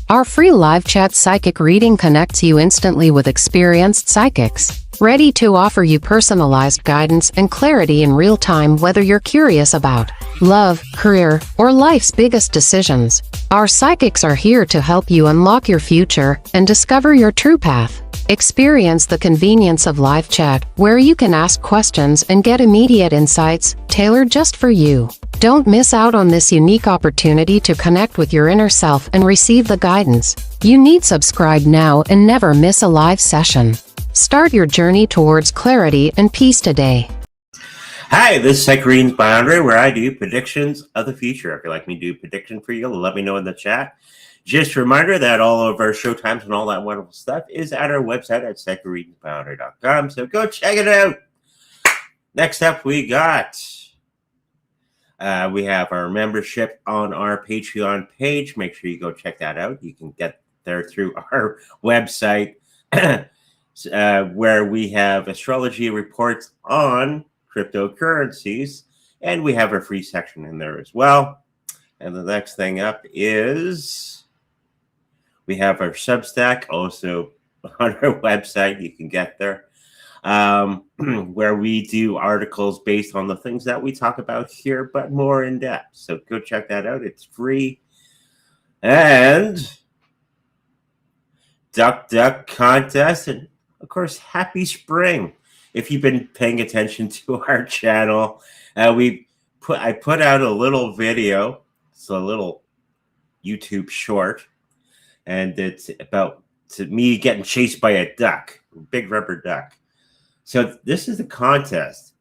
Our free live chat psychic reading connects you instantly with experienced psychics, ready to offer you personalized guidance and clarity in real time, whether you're curious about love, career, or life's biggest decisions. Our psychics are here to help you unlock your future and discover your true path. Experience the convenience of live chat, where you can ask questions and get immediate insights, tailored just for you. Don't miss out on this unique opportunity to connect with your inner self and receive the guidance you need. Subscribe now and never miss a live session. Start your journey towards clarity and peace today. Hi, this is Psychic Readings by Andre, where I do predictions of the future. If you'd like me to do a prediction for you, let me know in the chat. Just a reminder that all of our show times and all that wonderful stuff is at our website at psychicreadingsbyandre.com, so go check it out. Next up, we have our membership on our Patreon page. Make sure you go check that out. You can get there through our website, where we have astrology reports on cryptocurrencies, and we have a free section in there as well. And the next thing up is we have our Substack also on our website. You can get there, where we do articles based on the things that we talk about here, but more in depth. So go check that out. It's free. And Duck contest, and of course, happy spring. If you've been paying attention to our channel, I put out a little video. It's a little YouTube short, and it's about me getting chased by a duck, a big rubber duck. So this is a contest,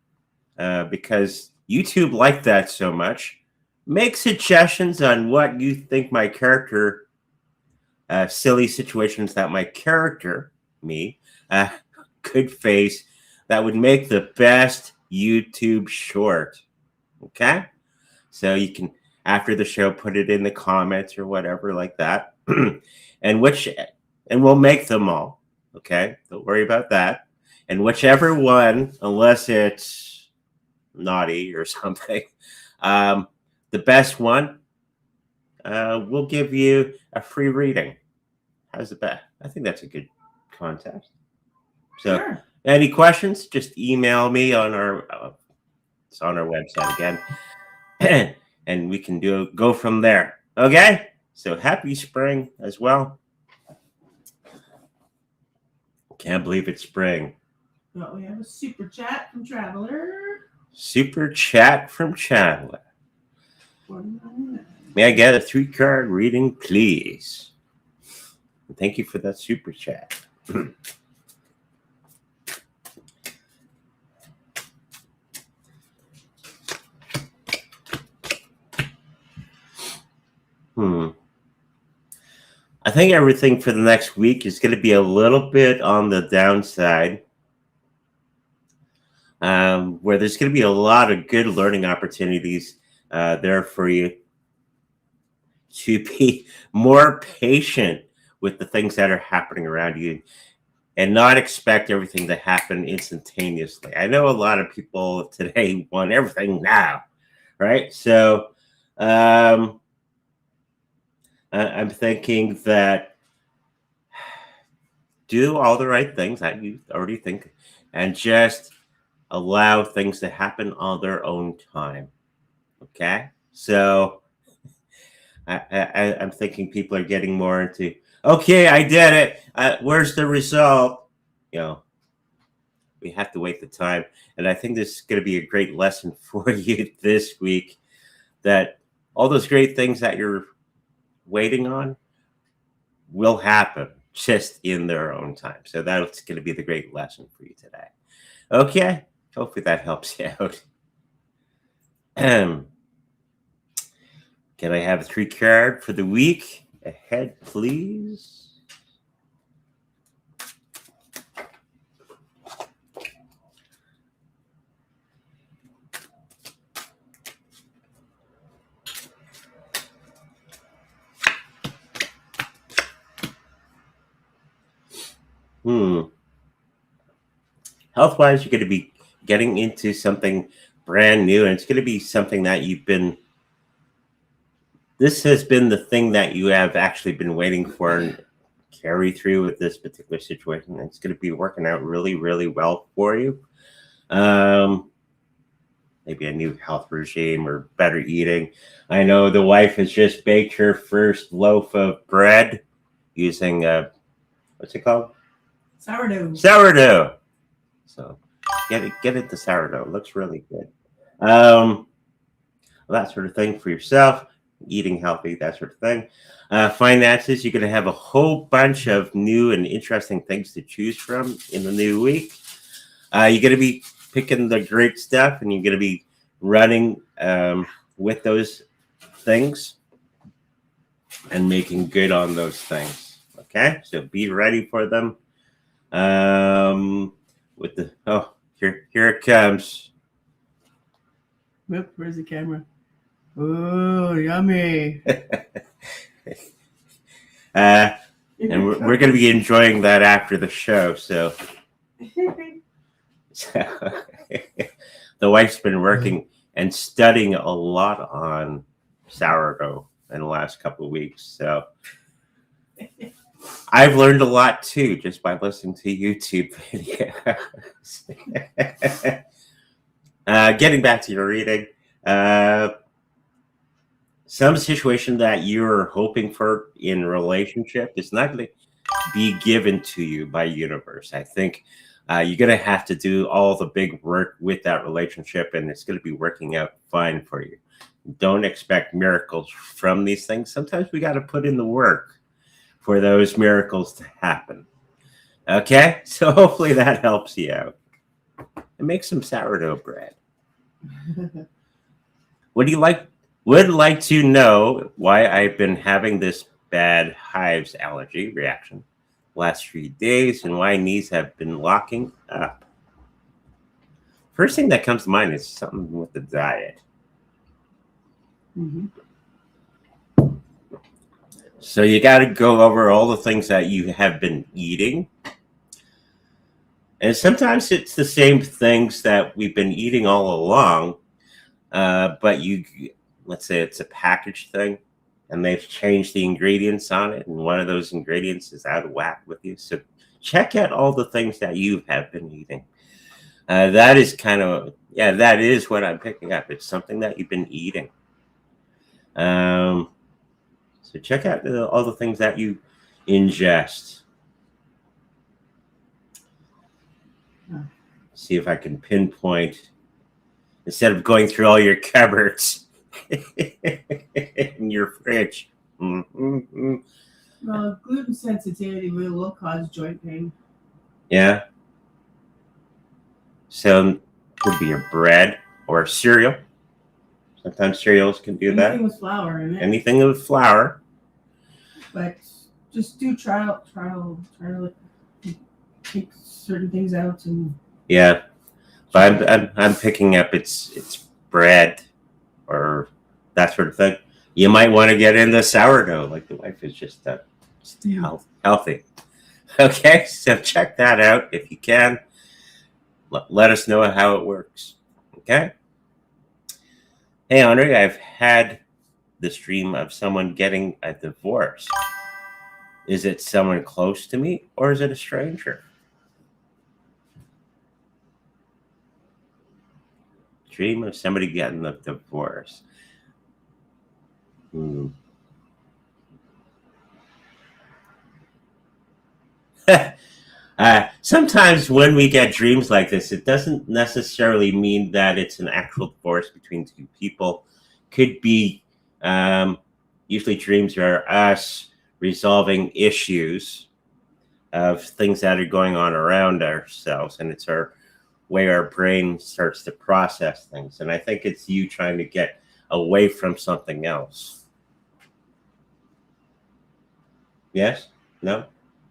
because YouTube liked that so much. Make suggestions on what you think my character, silly situations that my character, me, could face that would make the best YouTube short. Okay? So you can, after the show, put it in the comments or whatever like that. and we'll make them all. Okay? Don't worry about that. And whichever one, unless it's naughty or something, the best one, we'll give you a free reading. How's the best? I think that's a good contest. So, sure. Any questions? Just email me on it's on our website again, and we can go from there. Okay. So happy spring as well. Can't believe it's spring. Well, we have a super chat from Traveler. Super chat from Traveler. 49. May I get a 3-card reading, please? Thank you for that super chat. I think everything for the next week is going to be a little bit on the downside, where there's going to be a lot of good learning opportunities there for you to be more patient with the things that are happening around you and not expect everything to happen instantaneously. I know a lot of people today want everything now, right? So I'm thinking that do all the right things that you already think and just allow things to happen on their own time. Okay? So I'm thinking people are getting more into, okay, I did it. Where's the result? You know, we have to wait the time. And I think this is going to be a great lesson for you this week, that all those great things that you're waiting on will happen just in their own time. So that's going to be the great lesson for you today. Okay? Hopefully that helps you out. Can I have a 3-card for the week ahead, please? Health-wise, you're going to be getting into something brand new, and it's going to be something that you've been this has been the thing that you have actually been waiting for and carry through with this particular situation. It's going to be working out really, really well for you. Maybe a new health regime or better eating. I know the wife has just baked her first loaf of bread using, what's it called? Sourdough. Sourdough. So get it to sourdough. It looks really good. That sort of thing for yourself, eating healthy, that sort of thing. Finances, you're going to have a whole bunch of new and interesting things to choose from in the new week. You're going to be picking the great stuff, and you're going to be running with those things and making good on those things. Okay, so be ready for them. With the here it comes. Whoop, where's the camera? Oh, yummy. And we're going to be enjoying that after the show. So the wife's been working and studying a lot on sourdough in the last couple of weeks. So I've learned a lot too, just by listening to YouTube videos. Getting back to your reading, some situation that you're hoping for in a relationship is not going to be given to you by universe. I think you're going to have to do all the big work with that relationship, and it's going to be working out fine for you. Don't expect miracles from these things. Sometimes we got to put in the work for those miracles to happen. Okay? So hopefully that helps you out. And make some sourdough bread. Would like to know why I've been having this bad hives allergy reaction last 3 days and why knees have been locking up. First thing that comes to mind is something with the diet. Mm-hmm. So you got to go over all the things that you have been eating. And sometimes it's the same things that we've been eating all along, but let's say it's a packaged thing, and they've changed the ingredients on it, and one of those ingredients is out of whack with you. So check out all the things that you have been eating. That is that is what I'm picking up. It's something that you've been eating. So check out all the things that you ingest. See if I can pinpoint, instead of going through all your cupboards in your fridge. Mm-hmm. Well, gluten sensitivity will cause joint pain. Yeah. So could be a bread or cereal. Sometimes cereals can do that. Anything with flour in it. Anything with flour. But just do trial to take certain things out and. Yeah, but I'm picking up it's bread or that sort of thing. You might want to get into sourdough, like the wife is just healthy. Okay, so check that out if you can. Let us know how it works. Okay. Hey, Andre, I've had this dream of someone getting a divorce. Is it someone close to me or is it a stranger? Dream of somebody getting a divorce. Sometimes when we get dreams like this, it doesn't necessarily mean that it's an actual divorce between two people. Could be, usually dreams are us resolving issues of things that are going on around ourselves, and it's our way our brain starts to process things. And I think it's you trying to get away from something else. Yes? No?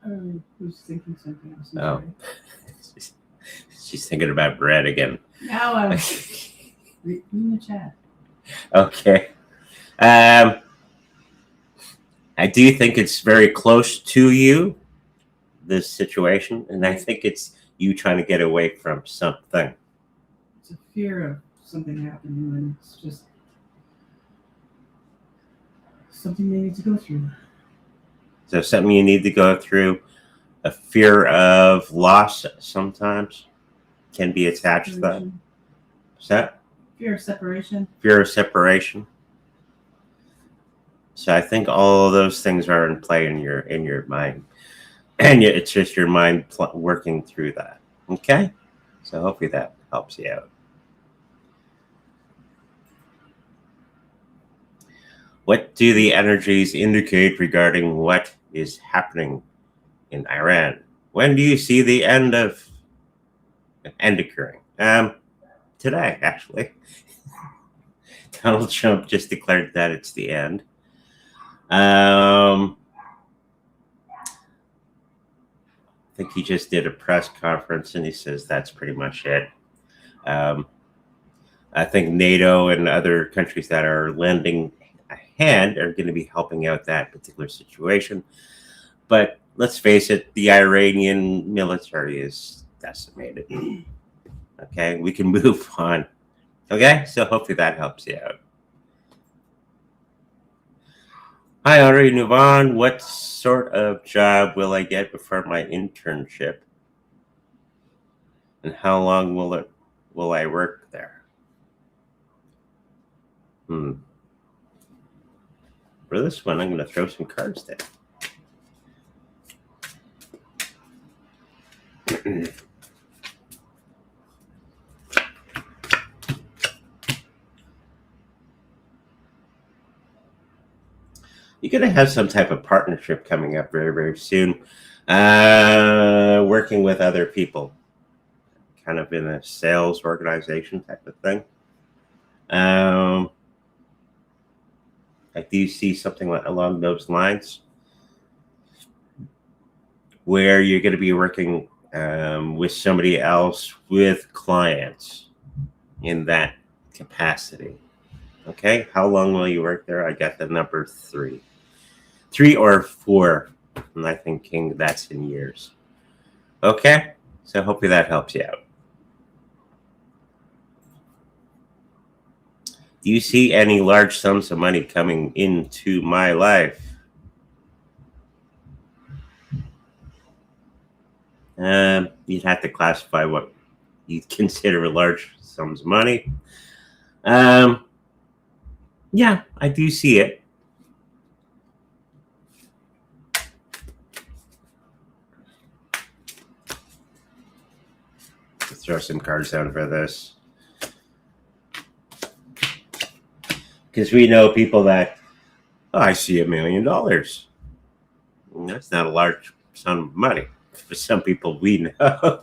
Who's thinking something else? Oh. She's thinking about bread again. Now I'm reading the chat. Okay. I do think it's very close to you, this situation, and I think it's you trying to get away from something. It's a fear of something happening, and it's just something they need to go through. So something you need to go through. A fear of loss sometimes can be attached to that. What's that? Fear of separation. Fear of separation. So I think all of those things are in play in your mind, and it's just your mind working through that. Okay, so hopefully that helps you out. What do the energies indicate regarding what is happening in Iran? When do you see the end occurring? Today, actually. Donald Trump just declared that it's the end. I think he just did a press conference and he says that's pretty much it. I think NATO and other countries that are lending a hand are going to be helping out that particular situation. But let's face it, the Iranian military is decimated. Okay, we can move on. Okay, so hopefully that helps you out. Hi, Audrey Nuvan. What sort of job will I get before my internship? And how long will I work there? For this one, I'm going to throw some cards down. You're going to have some type of partnership coming up very, very soon. Working with other people, kind of in a sales organization type of thing. I do see something along those lines where you're going to be working with somebody else, with clients in that capacity. Okay, how long will you work there? I got the number 3 or 4, and I think King, that's in years. Okay, so hopefully that helps you out. Do you see any large sums of money coming into my life? You'd have to classify what you consider large sums of money. Yeah, I do see it. Let's throw some cards down for this. Because we know people that, I see $1 million. That's not a large sum of money. For some people we know.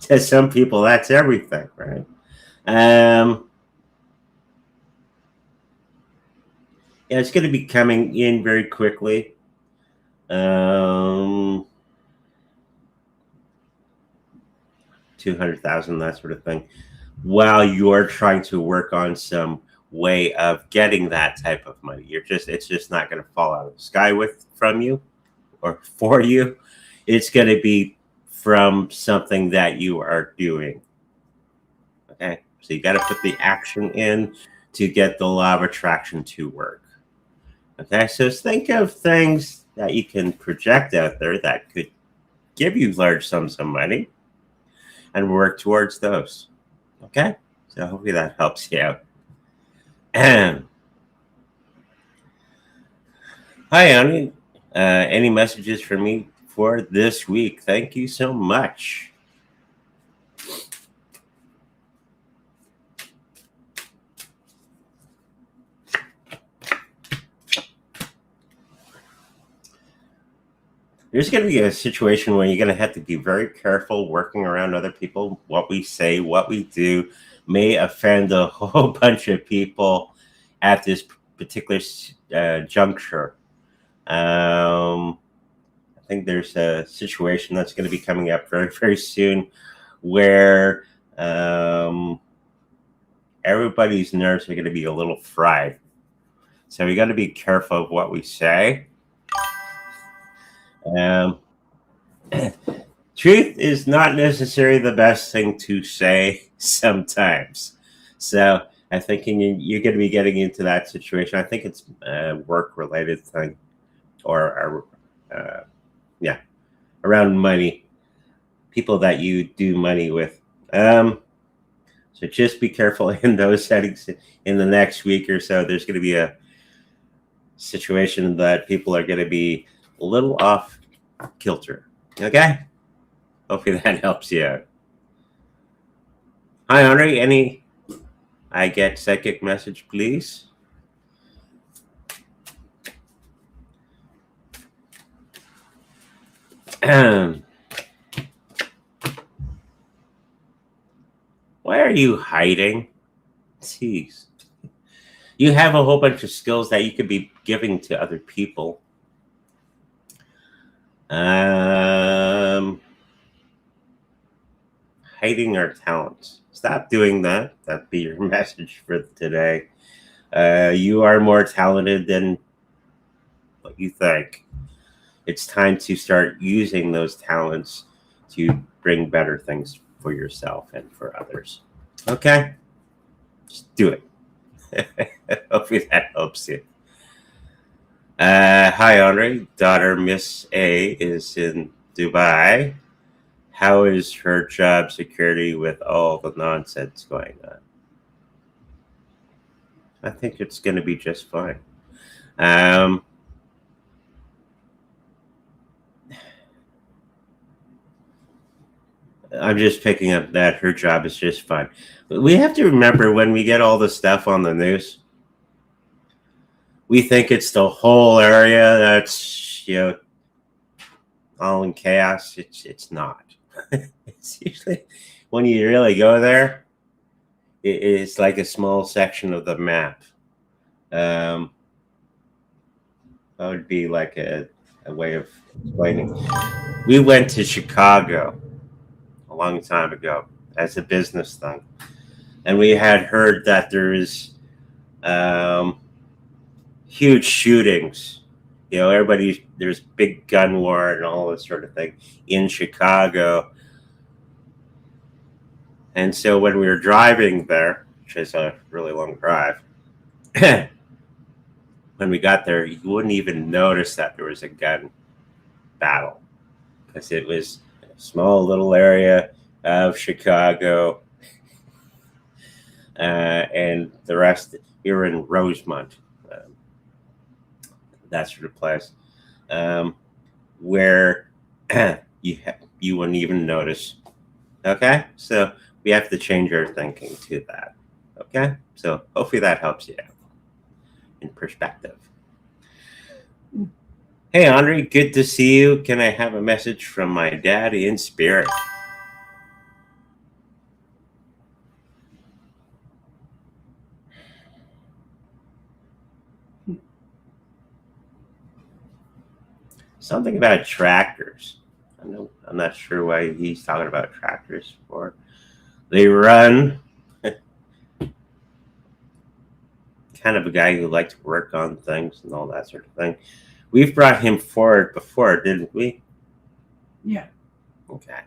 To some people, that's everything, right? Yeah, it's going to be coming in very quickly. 200,000, that sort of thing. While you're trying to work on some way of getting that type of money, it's just not going to fall out of the sky from you or for you. It's going to be from something that you are doing. Okay, so you got to put the action in to get the law of attraction to work. Okay, so think of things that you can project out there that could give you large sums of money and work towards those. Okay, so hopefully that helps you out. Hi, Ani. Any messages for me for this week? Thank you so much. There's going to be a situation where you're going to have to be very careful working around other people. What we say, what we do may offend a whole bunch of people at this particular juncture. I think there's a situation that's going to be coming up very, very soon where everybody's nerves are going to be a little fried. So we got to be careful of what we say. Truth is not necessarily the best thing to say sometimes. So I'm thinking you're going to be getting into that situation. I think it's a work-related thing, or around money, people that you do money with. So just be careful in those settings. In the next week or so, there's going to be a situation that people are going to be a little off kilter. Okay? Hopefully that helps you out. Hi, Henri. I get psychic message, please? Why are you hiding? Jeez. You have a whole bunch of skills that you could be giving to other people. Hiding our talents. Stop doing that. That'd be your message for today. You are more talented than what you think. It's time to start using those talents to bring better things for yourself and for others. Okay? Just do it. Hopefully that helps you. Hi, Andre. Daughter Miss A is in Dubai. How is her job security with all the nonsense going on? I think it's going to be just fine. I'm just picking up that her job is just fine. We have to remember when we get all the stuff on the news, we think it's the whole area that's, all in chaos. It's not. It's usually, when you really go there, it's like a small section of the map. That would be like a way of explaining. We went to Chicago a long time ago as a business thing, and we had heard that there's huge shootings. There's big gun war and all this sort of thing in Chicago. And so when we were driving there, which is a really long drive, when we got there, you wouldn't even notice that there was a gun battle, because it was a small little area of Chicago, and the rest, you're in Rosemont, that sort of place, where you wouldn't even notice. Okay, so we have to change our thinking to that. Okay, so hopefully that helps you out in perspective. Hey, Andre, good to see you. Can I have a message from my dad in spirit? Something about tractors. I'm not sure why he's talking about tractors for. They run. Kind of a guy who likes to work on things and all that sort of thing. We've brought him forward before, didn't we? Yeah. Okay.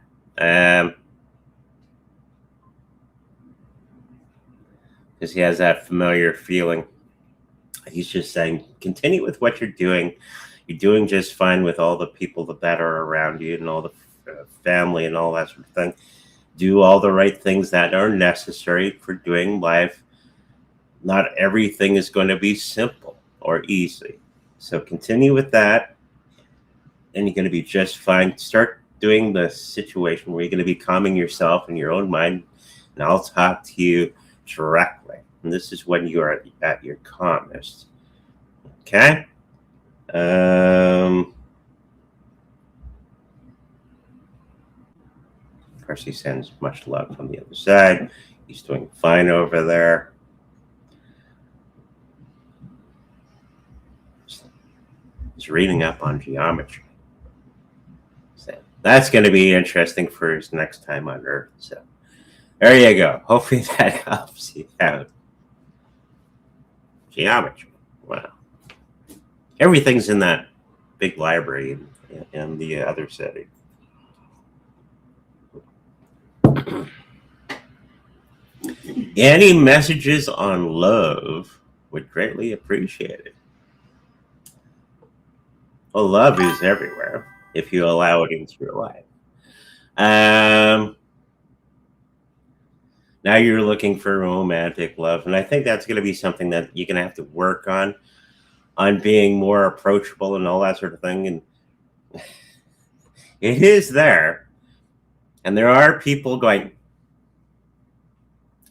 Because he has that familiar feeling. He's just saying, continue with what you're doing. You're doing just fine with all the people that are around you and all the family and all that sort of thing. Do all the right things that are necessary for doing life. Not everything is going to be simple or easy. So continue with that, and you're going to be just fine. Start doing the situation where you're going to be calming yourself in your own mind, and I'll talk to you directly. And this is when you are at your calmest. Okay? Of course, he sends much love from the other side. He's doing fine over there. He's reading up on geometry. So that's going to be interesting for his next time on Earth. So there you go. Hopefully that helps you out. Geometry. Wow. Everything's in that big library in the other city. Any messages on love would greatly appreciate it. Well, love is everywhere if you allow it into your life. Now you're looking for romantic love, and I think that's going to be something that you're going to have to work on being more approachable and all that sort of thing. And it is there, and there are people going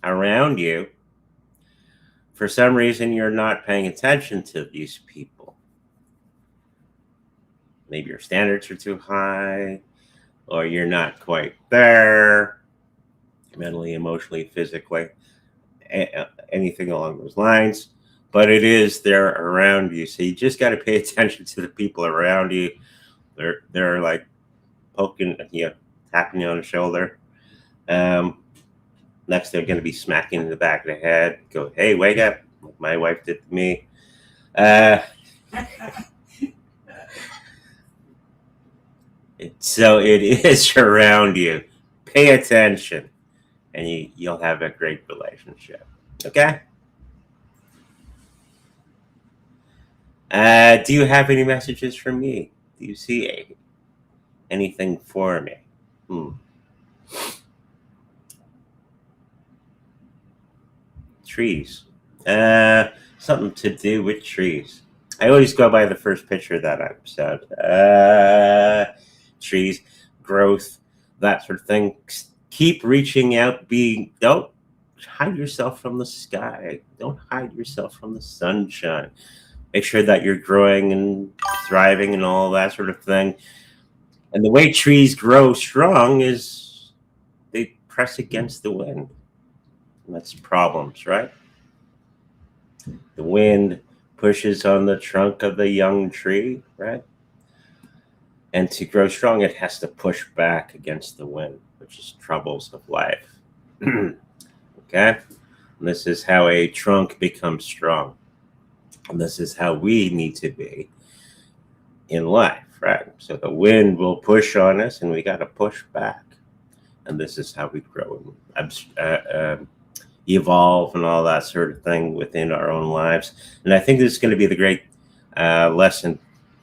around you. For some reason, you're not paying attention to these people. Maybe your standards are too high, or you're not quite there mentally, emotionally, physically, anything along those lines. But it is there around you. So you just got to pay attention to the people around you. They're like poking you, tapping you on the shoulder. Next, they're going to be smacking in the back of the head. Go, hey, wake up, like my wife did to me. So it is around you. Pay attention, and you'll have a great relationship. Okay? Do you have any messages for me? Do you see anything for me? Trees. Something to do with trees. I always go by the first picture of that episode. Trees, growth, that sort of thing. Keep reaching out. Don't hide yourself from the sky. Don't hide yourself from the sunshine. Make sure that you're growing and thriving and all that sort of thing. And the way trees grow strong is they press against the wind. And that's problems, right? The wind pushes on the trunk of the young tree, right? And to grow strong, it has to push back against the wind, which is troubles of life. Okay? And this is how a trunk becomes strong. And this is how we need to be in life, right? So the wind will push on us and we got to push back. And this is how we grow and evolve and all that sort of thing within our own lives. And I think this is going to be the great lesson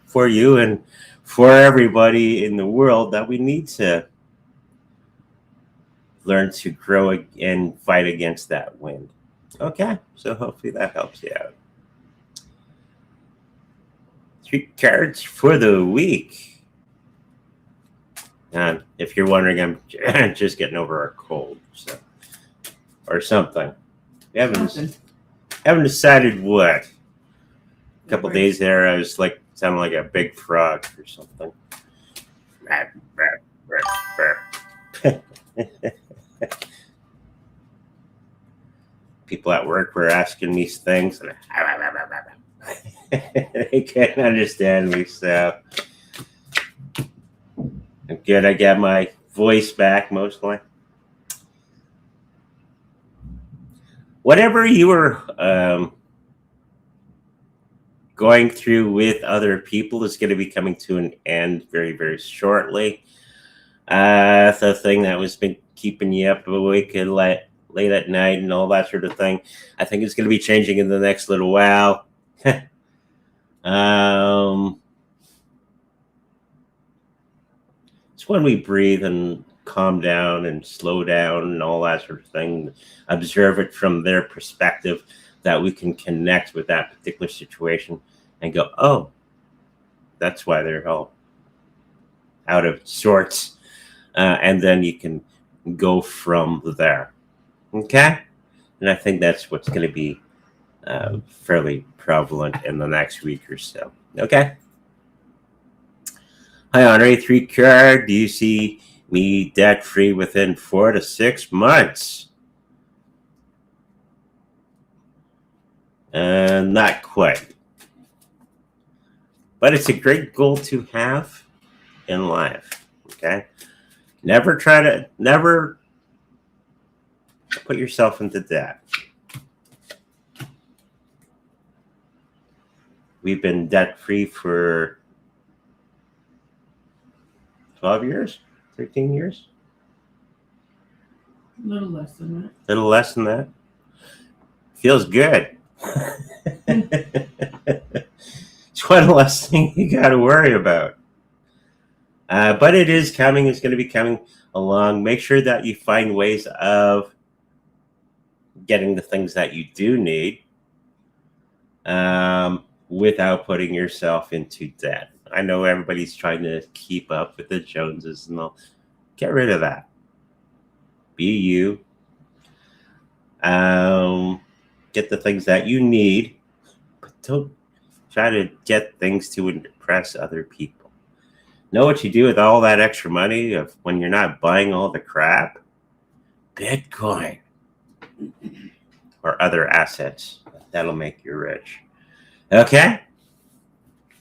for you and for everybody in the world, that we need to learn to grow and fight against that wind. Okay, so hopefully that helps you out. 3 cards for the week. And if you're wondering, I'm just getting over a cold, so, or something. We haven't decided what. A couple days there, I was like sounding like a big frog or something. People at work were asking me things, and they can't understand me, so I'm good. I got my voice back mostly. Whatever you were going through with other people is going to be coming to an end very, very shortly. The thing that was been keeping you up awake and late at night and all that sort of thing, I think it's going to be changing in the next little while. It's when we breathe and calm down and slow down and all that sort of thing, observe it from their perspective, that we can connect with that particular situation and go, oh, that's why they're all out of sorts. And then you can go from there. Okay? And I think that's what's going to be fairly prevalent in the next week or so. Okay? Hi, Andre. 3 card. Do you see me debt-free within 4 to 6 months? Not quite. But it's a great goal to have in life. Okay? Never put yourself into debt. We've been debt-free for 12 years, 13 years. A little less than that. A little less than that. Feels good. It's one less thing you got to worry about. But it is coming. It's going to be coming along. Make sure that you find ways of getting the things that you do need without putting yourself into debt. I know everybody's trying to keep up with the Joneses and all. Get rid of that. Be you. Get the things that you need, but don't try to get things to impress other people. Know what you do with all that extra money of when you're not buying all the crap? Bitcoin or other assets. That'll make you rich. Okay?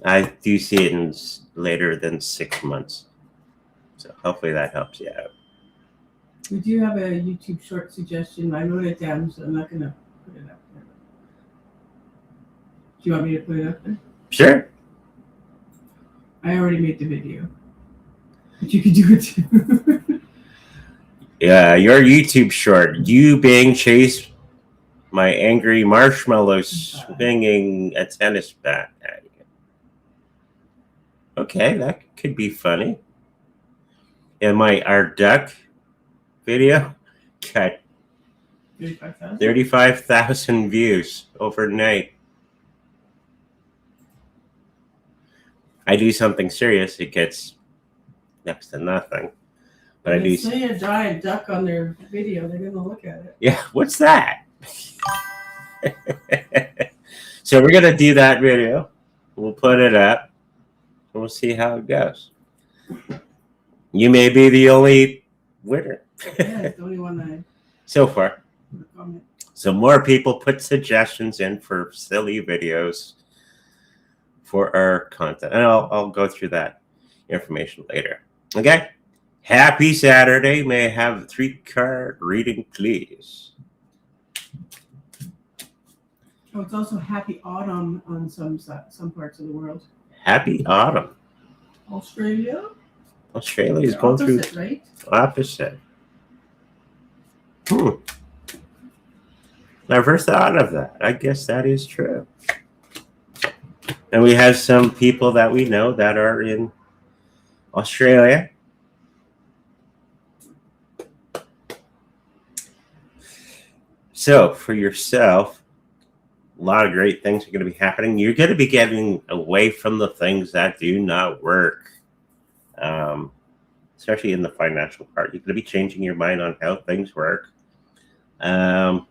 I do see it in later than 6 months. So hopefully that helps you out. We do have a YouTube short suggestion. I wrote it down, so I'm not going to put it up there. Do you want me to put it up there? Sure. I already made the video. But you can do it too. Yeah, your YouTube short. You being chased my angry marshmallow swinging a tennis bat at you. Okay, that could be funny. And our duck video got 35,000 views overnight. I do something serious, it gets next to nothing. But I do say a giant duck on their video, they're gonna look at it. Yeah, what's that? So we're gonna do that video. We'll put it up and we'll see how it goes. You may be the only winner. Yeah, it's the only one that so far. So more people put suggestions in for silly videos for our content. And I'll go through that information later. Okay? Happy Saturday. May I have a 3-card reading, please? Oh, it's also happy autumn on some parts of the world. Happy autumn. Australia is going through right? Opposite. Never thought of that. I guess that is true. And we have some people that we know that are in Australia. So for yourself, a lot of great things are going to be happening. You're going to be getting away from the things that do not work, especially in the financial part. You're going to be changing your mind on how things work. And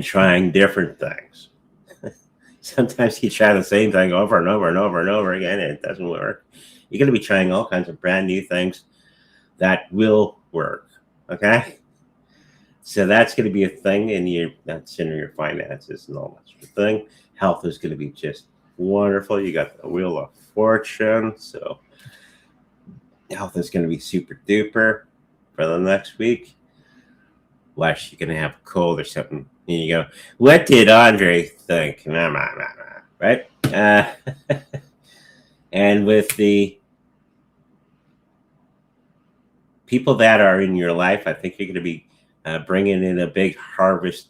trying different things. Sometimes you try the same thing over and over and over and over again, and it doesn't work. You're going to be trying all kinds of brand new things that will work. Okay? So that's going to be a thing, and that's in your finances and all that sort of thing. Health is going to be just wonderful. You got the Wheel of Fortune, so health is going to be super duper for the next week. Unless you're going to have a cold or something. And you go, what did Andre think? Right? And with the people that are in your life, I think you're going to be bringing in a big harvest.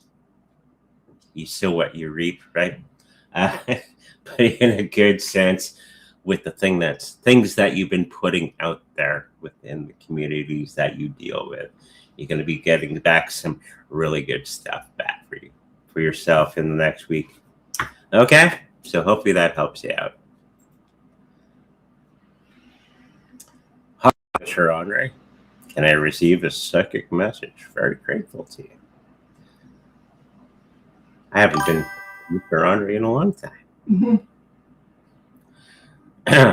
You sow what you reap, right? But in a good sense, with the things that you've been putting out there within the communities that you deal with. You're going to be getting back some really good stuff back for yourself in the next week. Okay? So hopefully that helps you out. Hi, Mr. Andre. Can I receive a psychic message? Very grateful to you. I haven't been Mr. Andre in a long time.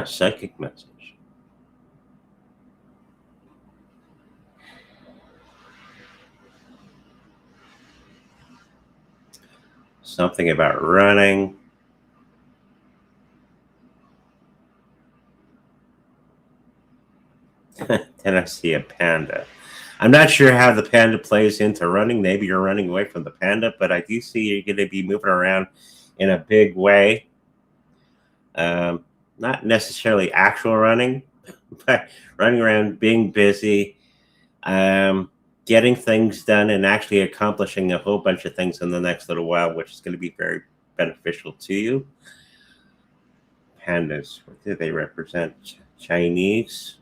Psychic message. Something about running. Then I see a panda. I'm not sure how the panda plays into running. Maybe you're running away from the panda, but I do see you're going to be moving around in a big way. Not necessarily actual running, but running around, being busy. getting things done and actually accomplishing a whole bunch of things in the next little while, which is going to be very beneficial to you. Pandas, what do they represent? Chinese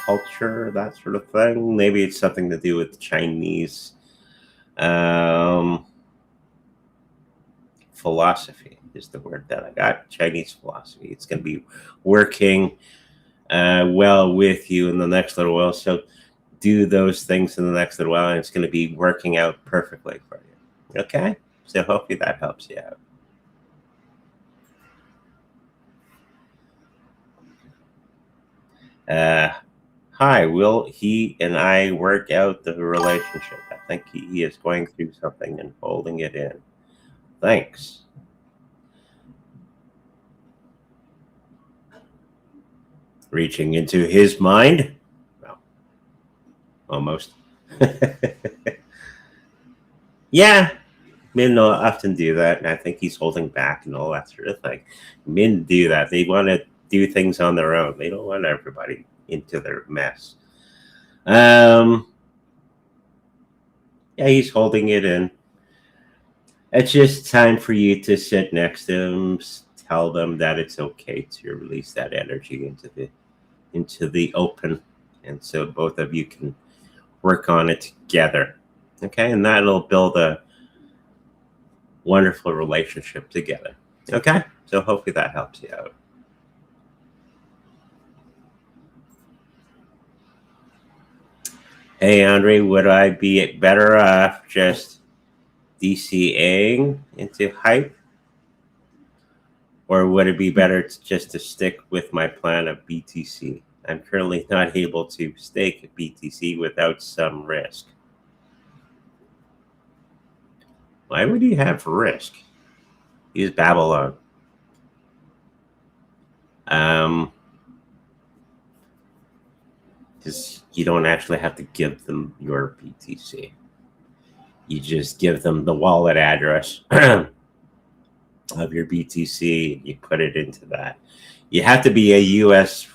culture, that sort of thing. Maybe it's something to do with Chinese philosophy is the word that I got. Chinese philosophy. It's going to be working well with you in the next little while. So do those things in the next little while, and it's going to be working out perfectly for you. Okay? So hopefully that helps you out. Hi, will he and I work out the relationship? I think he is going through something and holding it in. Thanks. Reaching into his mind? Well, almost. Yeah, men often do that, and I think he's holding back and all that sort of thing. Men do that. They want to do things on their own. They don't want everybody into their mess. Yeah, he's holding it in. It's just time for you to sit next to him, tell them that it's okay to release that energy into the open, and so both of you can work on it together. Okay, and that'll build a wonderful relationship together. Okay, so hopefully that helps you out. Hey, Andre, would I be better off just DCAing into hype? Or would it be better just to stick with my plan of BTC? I'm currently not able to stake BTC without some risk. Why would you have risk? Use Babylon. Because you don't actually have to give them your BTC. You just give them the wallet address of your BTC. You put it into that. You have to be a U.S.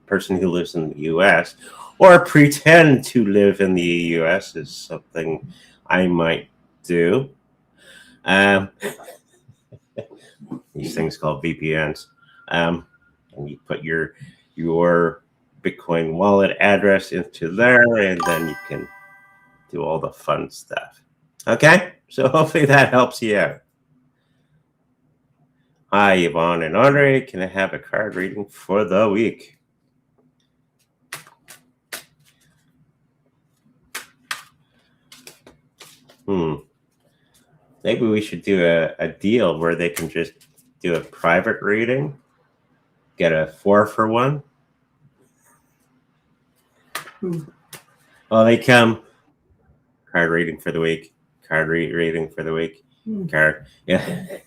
Person who lives in the U.S. or pretend to live in the U.S. is something I might do. These things called VPNs. And you put your Bitcoin wallet address into there, and then you can do all the fun stuff. Okay, so hopefully that helps you out. Hi, Yvonne and Andre. Can I have a card reading for the week? Maybe we should do a deal where they can just do a private reading, get a 4-for-1. Well, they come card reading for the week, card reading for the week, card. Yeah.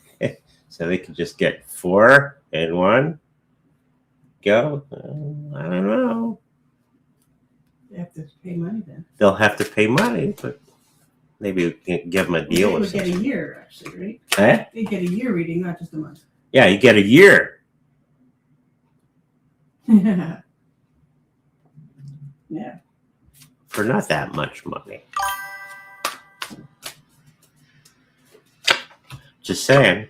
So they can just get 4 in one go. I don't know. They have to pay money then. They'll have to pay money, but maybe we can give them a deal or something. They get a year, actually, right? Eh? They get a year reading, not just a month. Yeah, you get a year. Yeah. For not that much money. Just saying.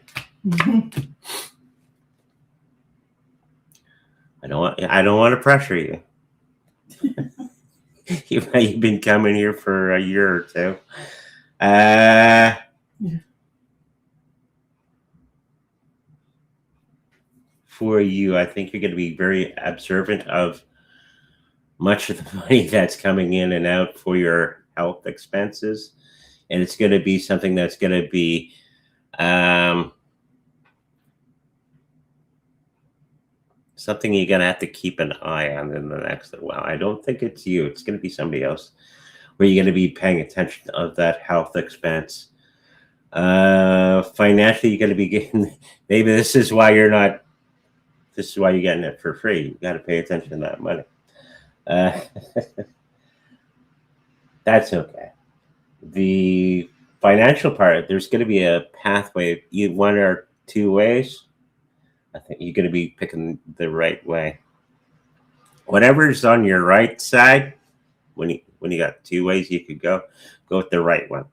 I don't want to pressure you. You've been coming here for a year or two. Yeah. For you, I think you're going to be very observant of much of the money that's coming in and out for your health expenses. And it's going to be something that's going to be something you're going to have to keep an eye on in the next little while. I don't think it's you. It's going to be somebody else where you're going to be paying attention of that health expense. Financially, you're going to be getting, maybe this is why you're getting it for free. You got to pay attention to that money. That's okay. The financial part, there's going to be a pathway, one or two ways. I think you're going to be picking the right way. Whatever's on your right side, when you got two ways you could go with the right one.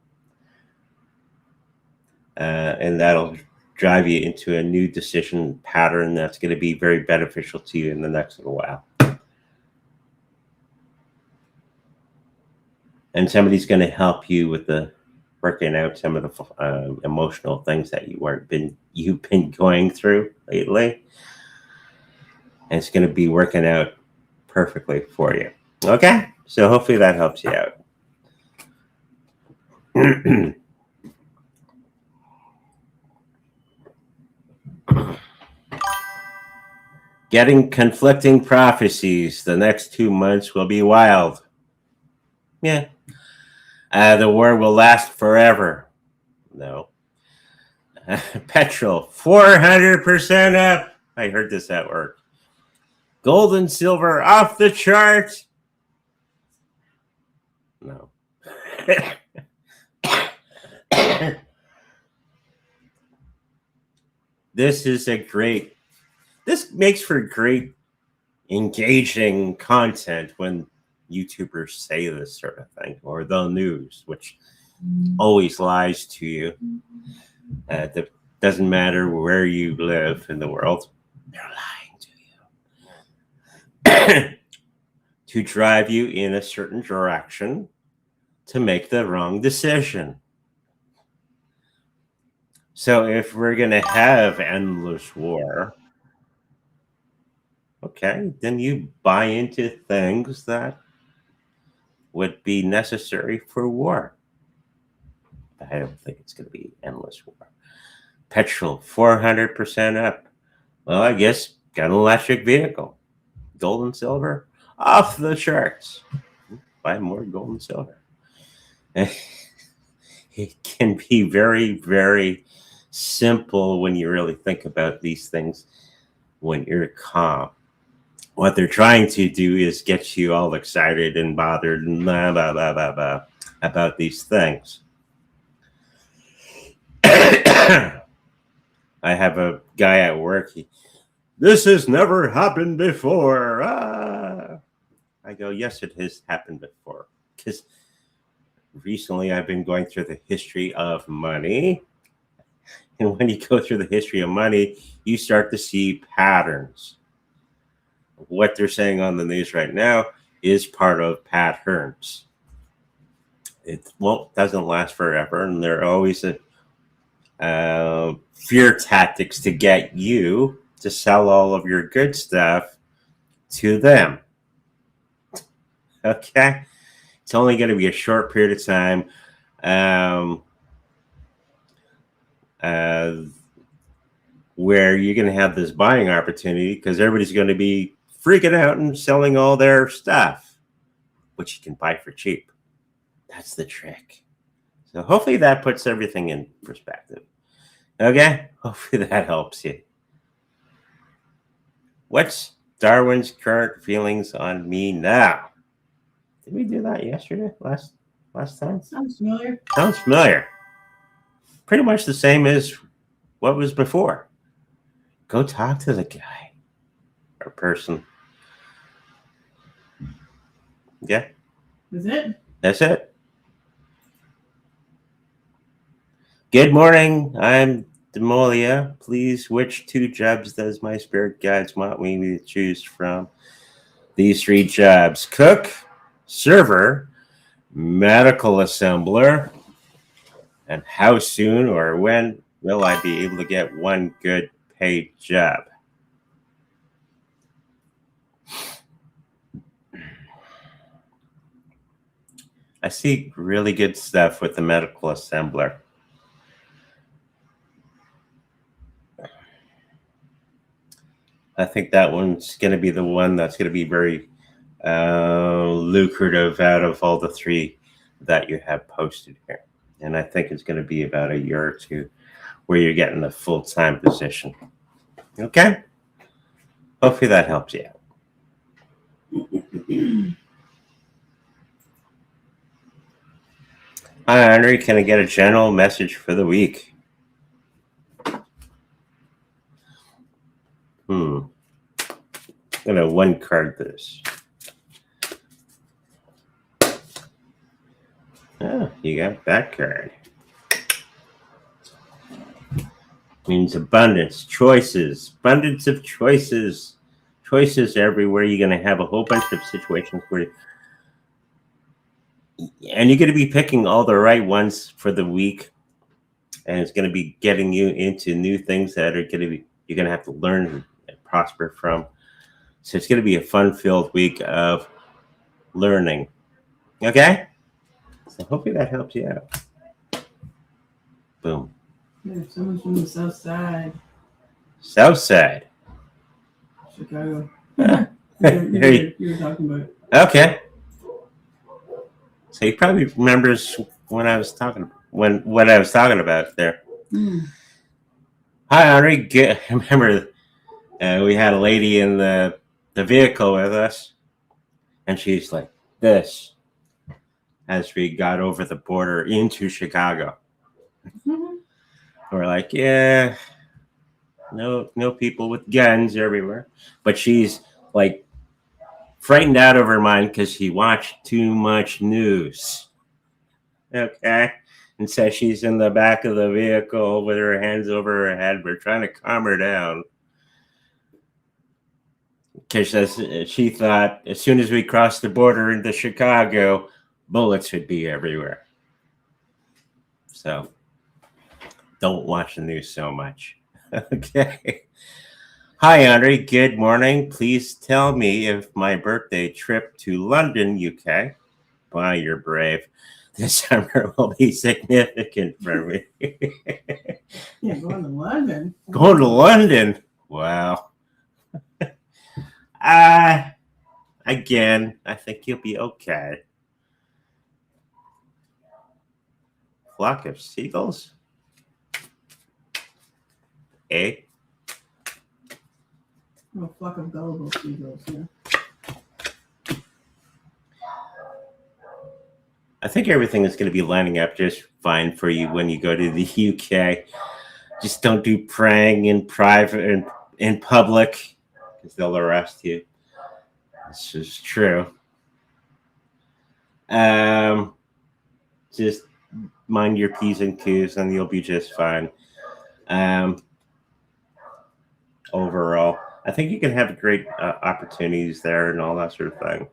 And that'll drive you into a new decision pattern that's going to be very beneficial to you in the next little while. And somebody's going to help you with working out some of the emotional things that you've been going through lately. And it's going to be working out perfectly for you. Okay? So hopefully that helps you out. Getting conflicting prophecies. The next 2 months will be wild. Yeah. The war will last forever. No. Petrol, 400% up. I heard this at work. Gold and silver off the chart. No. This makes for great engaging content when YouTubers say this sort of thing, or the news, which always lies to you. That doesn't matter where you live in the world, they're lying to you to drive you in a certain direction to make the wrong decision. So if we're going to have endless war, okay, then you buy into things that would be necessary for war. I don't think it's going to be endless war. Petrol, 400% up. Well, I guess got an electric vehicle. Gold and silver, off the charts. Buy more gold and silver. It can be very, very simple when you really think about these things when you're calm. What they're trying to do is get you all excited and bothered and blah, blah, blah, blah, blah, about these things. I have a guy at work. This has never happened before. I go, yes, it has happened before. Because recently I've been going through the history of money. And when you go through the history of money, you start to see patterns. What they're saying on the news right now is part of patterns. It doesn't last forever, and there are always fear tactics to get you to sell all of your good stuff to them. Okay? It's only going to be a short period of time. Where you're going to have this buying opportunity because everybody's going to be freaking out and selling all their stuff, which you can buy for cheap. That's the trick. So hopefully that puts everything in perspective. Okay? Hopefully that helps you. What's Darwin's current feelings on me now? Did we do that yesterday? Last time? Sounds familiar. Sounds familiar. Pretty much the same as what was before. Go talk to the guy or person. Yeah. That's it? That's it. Good morning. I'm Demolia. Please, which 2 jobs does my spirit guides want me to choose from? These 3 jobs: cook, server, medical assembler, and how soon or when will I be able to get one good paid job? I see really good stuff with the medical assembler. I think that one's going to be the one that's going to be very lucrative out of all the 3 that you have posted here. And I think it's going to be about a year or 2 where you're getting a full-time position. Okay? Hopefully that helps you out. Hi, Henry. Can I get a general message for the week? I'm going to one card this. Oh, you got that card. Means abundance, choices, abundance of choices. Choices everywhere. You're going to have a whole bunch of situations where and you're going to be picking all the right ones for the week, and it's going to be getting you into new things that are going to be you're going to have to learn and prosper from. So it's going to be a fun-filled week of learning. Okay, so hopefully that helps you out. Boom. Yeah, someone's from the south side. South side. Chicago. Huh. You were talking about it. Okay. So he probably remembers when I was talking what I was talking about there. Hi, Henri. I remember we had a lady in the vehicle with us, and she's like this as we got over the border into Chicago. We're like, yeah, no people with guns everywhere, but she's like frightened out of her mind because she watched too much news. Okay. And so she's in the back of the vehicle with her hands over her head. We're trying to calm her down. Because she thought as soon as we crossed the border into Chicago, bullets would be everywhere. So don't watch the news so much. Okay. Hi, Andre. Good morning. Please tell me if my birthday trip to London, UK, wow, you're brave, this summer will be significant for me. Yeah, going to London. Going to London? Wow. Again, I think you'll be okay. Flock of seagulls? Eh? A flock of gullible seagulls, yeah. I think everything is going to be lining up just fine for you when you go to the UK. Just don't do praying in private and in public because they'll arrest you. This is true. Just mind your P's and Q's and you'll be just fine. Overall, I think you can have great opportunities there and all that sort of thing.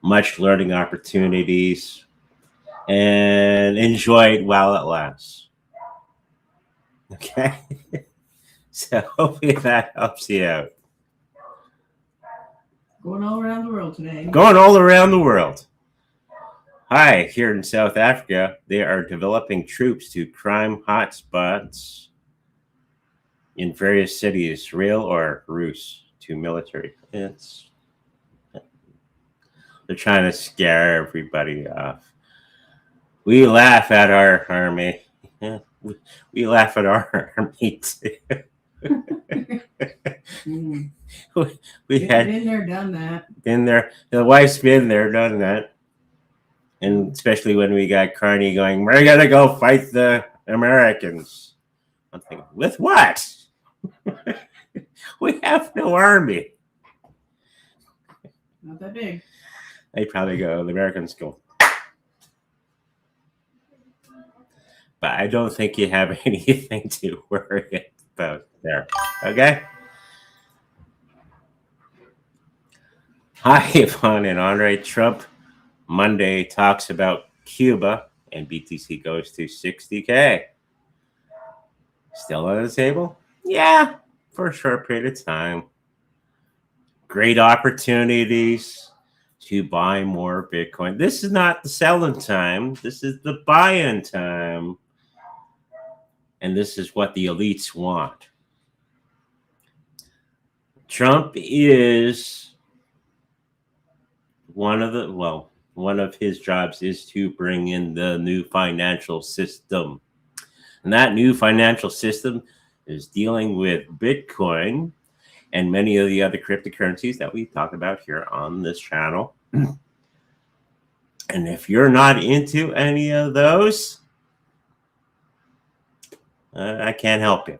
Much learning opportunities. And enjoy it while it lasts. Okay? So hopefully that helps you out. Going all around the world today. Going all around the world. Hi, here in South Africa, they are developing troops to crime hotspots in various cities, real or ruse, to military. They're trying to scare everybody off. We laugh at our army. Yeah, we laugh at our army too. We had been there, done that. Been there. The wife's been there, done that. And especially when we got Carney going, we're gonna go fight the Americans. I'm thinking, with what? We have no army. Not that big. They probably go, the Americans go. But I don't think you have anything to worry about there. Okay? Hi, Yvonne and Andre. Trump Monday talks about Cuba and BTC goes to 60K. Still on the table? Yeah, for a short period of time. Great opportunities to buy more Bitcoin. This is not the selling time. This is the buying time. And this is what the elites want. Trump is one of his jobs is to bring in the new financial system. And that new financial system is dealing with Bitcoin and many of the other cryptocurrencies that we talk about here on this channel. And if you're not into any of those, I can't help you.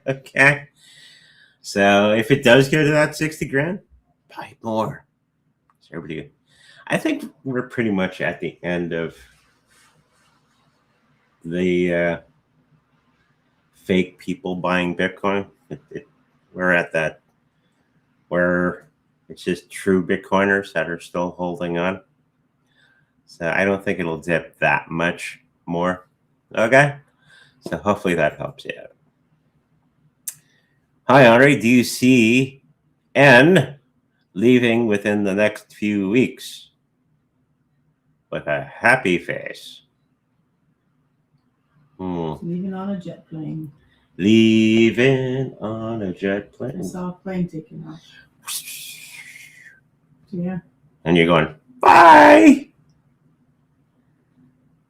Okay. So if it does go to that 60 grand, buy more. So everybody, I think we're pretty much at the end of the fake people buying Bitcoin. We're at that where it's just true Bitcoiners that are still holding on. So I don't think it'll dip that much more. Okay? So hopefully that helps you out. Hi, Andre. Do you see N leaving within the next few weeks? With a happy face. Leaving on a jet plane. Leaving on a jet plane. I saw a plane taking off. Yeah. And you're going, bye!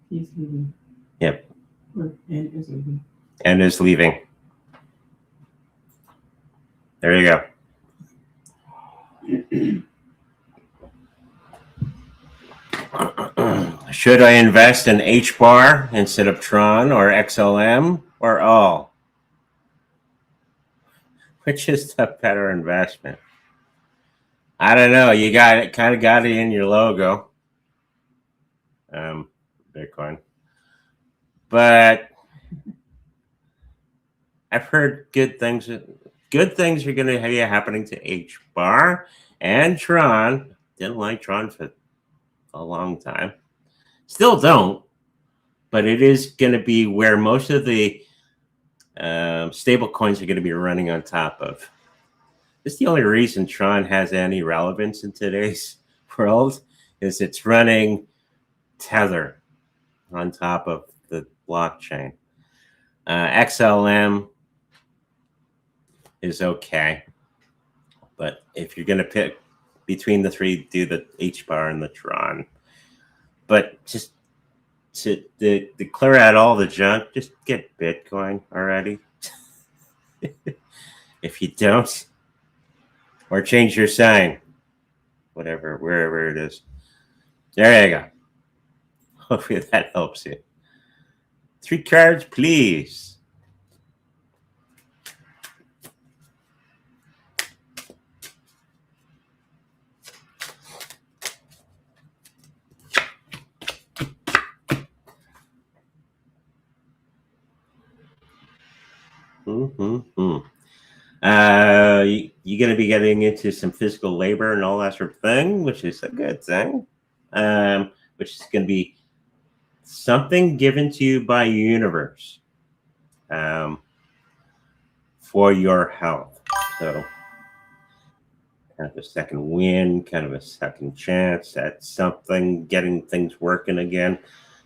He's leaving. Yep. And is leaving. And is leaving. There you go. Should I invest in HBAR instead of Tron or XLM or all? Which is the better investment? I don't know. You got it, kind of got it in your logo. Bitcoin. But I've heard good things. Good things are going to be happening to HBAR and Tron. Didn't like Tron for a long time. Still don't. But it is going to be where most of the stable coins are going to be running on top of. It's the only reason Tron has any relevance in today's world is it's running Tether on top of the blockchain. XLM is okay, but if you're going to pick between the three, do the HBAR and the Tron. But just to clear out all the junk, just get Bitcoin already. If you don't, or change your sign, whatever, wherever it is. There you go. Hopefully that helps you. 3 cards, please. You're going to be getting into some physical labor and all that sort of thing, which is a good thing. Which is going to be something given to you by universe for your health. So kind of a second win, kind of a second chance at something, getting things working again.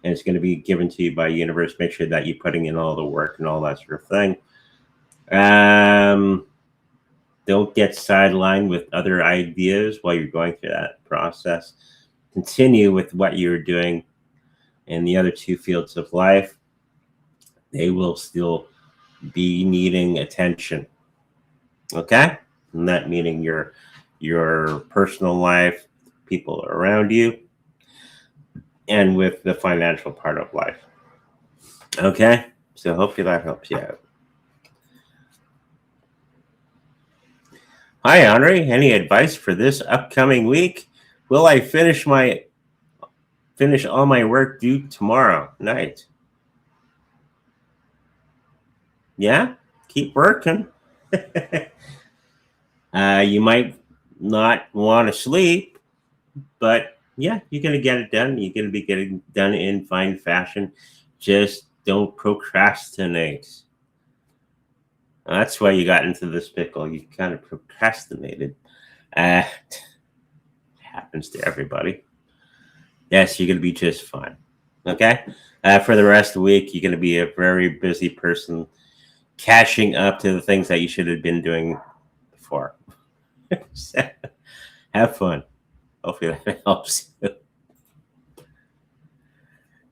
And it's going to be given to you by universe. Make sure that you're putting in all the work and all that sort of thing. Don't get sidelined with other ideas while you're going through that process. Continue with what you're doing in the other 2 fields of life. They will still be needing attention. Okay? And that meaning your personal life, people around you, and with the financial part of life. Okay? So hopefully that helps you out. Hi, Andre. Any advice for this upcoming week? Will I finish all my work due tomorrow night? Yeah, keep working. You might not want to sleep, but yeah, you're going to get it done. You're going to be getting done in fine fashion. Just don't procrastinate. That's why you got into this pickle. You kind of procrastinated. Happens to everybody. Yes, you're going to be just fine. Okay? For the rest of the week, you're going to be a very busy person catching up to the things that you should have been doing before. So, have fun. Hopefully that helps you.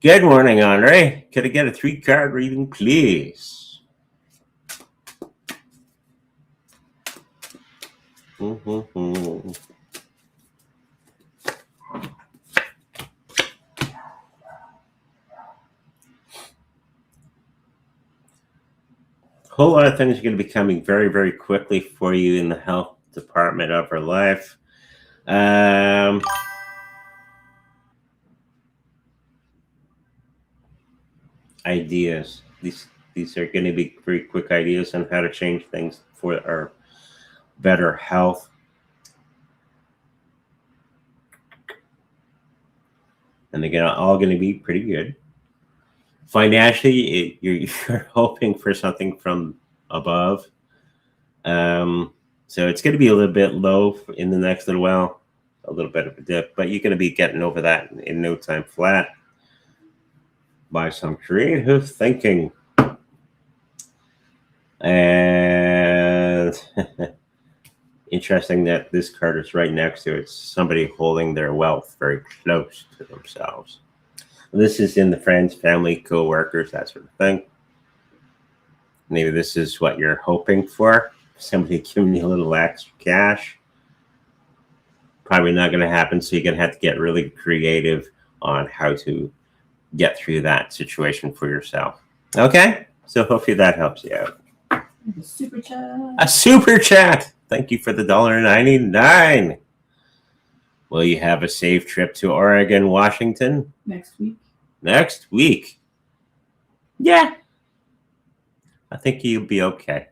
Good morning, Andre. Could I get a 3-card reading, please? whole lot of things are going to be coming very, very quickly for you in the health department of our life. Ideas. These are going to be very quick ideas on how to change things for our better health. And again, all going to be pretty good. Financially, you're hoping for something from above. So it's going to be a little bit low in the next little while, a little bit of a dip, but you're going to be getting over that in no time flat by some creative thinking. And interesting that this card is right next to it. It's somebody holding their wealth very close to themselves. This is in the friends, family, co-workers, that sort of thing. Maybe this is what you're hoping for. Somebody giving you a little extra cash. Probably not going to happen, so you're going to have to get really creative on how to get through that situation for yourself. Okay? So hopefully that helps you out. A super chat. A super chat! Thank you for the $1.99. Will you have a safe trip to Oregon, Washington? Next week. Next week? Yeah. I think you'll be okay.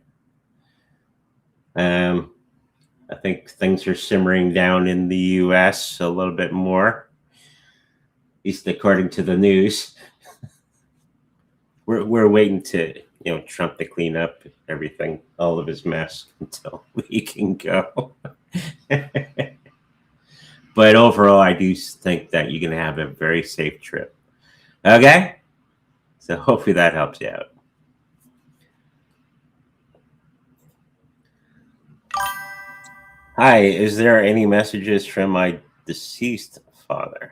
I think things are simmering down in the U.S. a little bit more, at least according to the news. We're waiting to, Trump to clean up everything, all of his mess, until we can go. But overall, I do think that you're going to have a very safe trip. Okay? So hopefully that helps you out. Hi, is there any messages from my deceased father?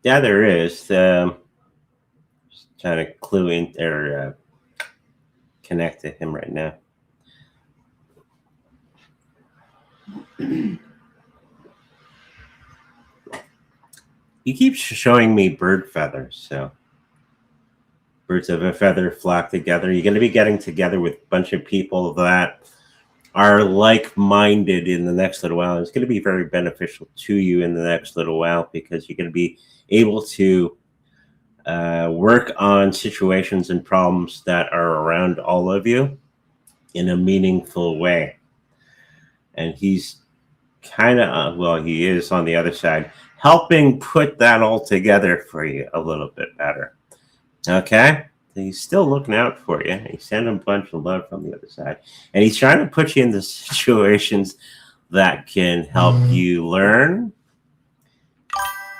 Yeah, there is. Just trying to clue in or connect to him right now. He keeps showing me bird feathers, so birds of a feather flock together. You're going to be getting together with a bunch of people that are like-minded in the next little while. It's going to be very beneficial to you in the next little while because you're going to be able to work on situations and problems that are around all of you in a meaningful way. And he's kind of, he is on the other side, helping put that all together for you a little bit better. Okay? He's still looking out for you. He's sending a bunch of love from the other side. And he's trying to put you into situations that can help you learn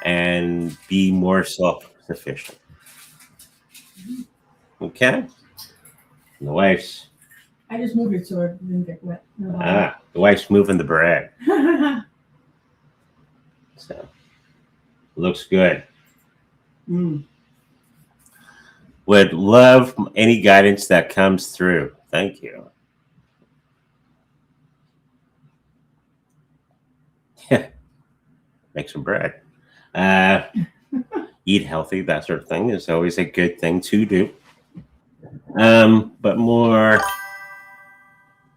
and be more self-sufficient. Okay? And the wife's... I just moved it so it didn't get wet. The wife's moving the bread. So, looks good. Would love any guidance that comes through. Thank you. Make some bread. Eat healthy, that sort of thing is always a good thing to do. But more,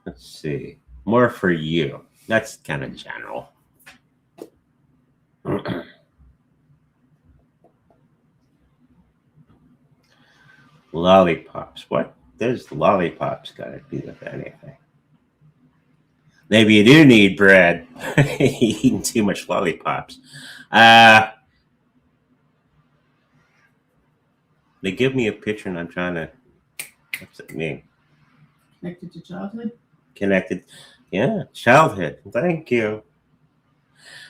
let's see, more for you. That's kind of general. Lollipops. What does lollipops got to do with anything? Maybe you do need bread. Eating too much lollipops. They give me a picture and I'm trying to... What's it mean? Connected to childhood? Connected. Yeah, childhood. Thank you.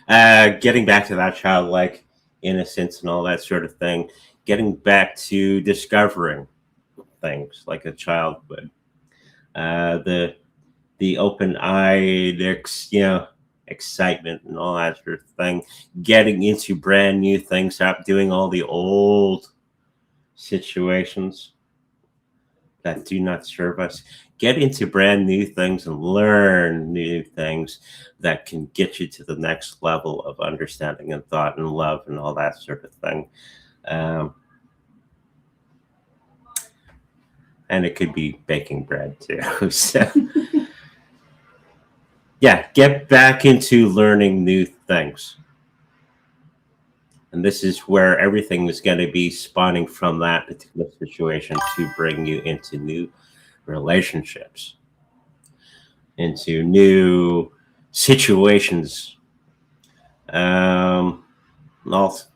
Getting back to that childlike innocence and all that sort of thing. Getting back to discovering things like a child would. The open-eyed, excitement and all that sort of thing. Getting into brand new things. Stop doing all the old situations that do not serve us. get into brand new things and learn new things that can get you to the next level of understanding and thought and love and all that sort of thing. And it could be baking bread too. So yeah, get back into learning new things. And this is where everything is going to be spawning from that particular situation to bring you into new relationships, into new situations, all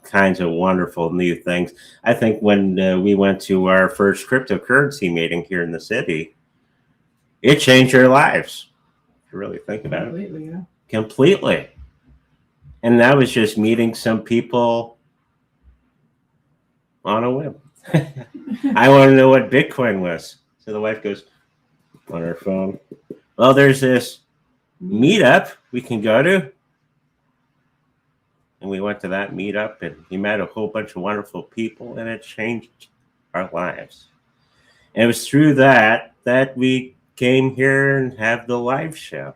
kinds of wonderful new things. I think when we went to our first cryptocurrency meeting here in the city, it changed our lives. If you really think about Completely, it. yeah. Completely. And that was just meeting some people on a whim. I want to know what Bitcoin was. So the wife goes on her phone, well, there's this meetup we can go to. And we went to that meetup and we met a whole bunch of wonderful people, and it changed our lives. And it was through that we came here and have the live show.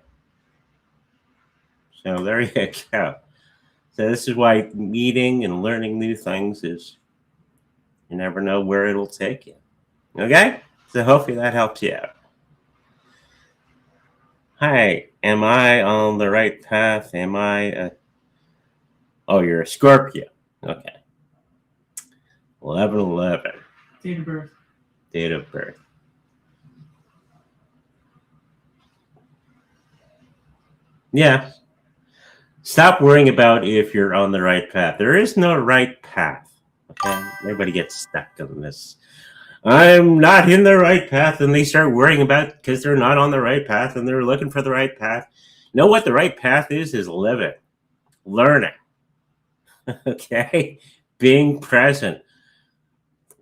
So there you go. So this is why meeting and learning new things is, you never know where it'll take you. Okay? So hopefully that helps you out. Hi, am I on the right path? Am I oh, you're a Scorpio. Okay. 11/11. Date of birth. Date of birth. Yeah. Stop worrying about if you're on the right path. There is no right path. Okay? Everybody gets stuck on this. I'm not in the right path, and they start worrying about because they're not on the right path and they're looking for the right path. You know what the right path is living, learning. Okay? Being present.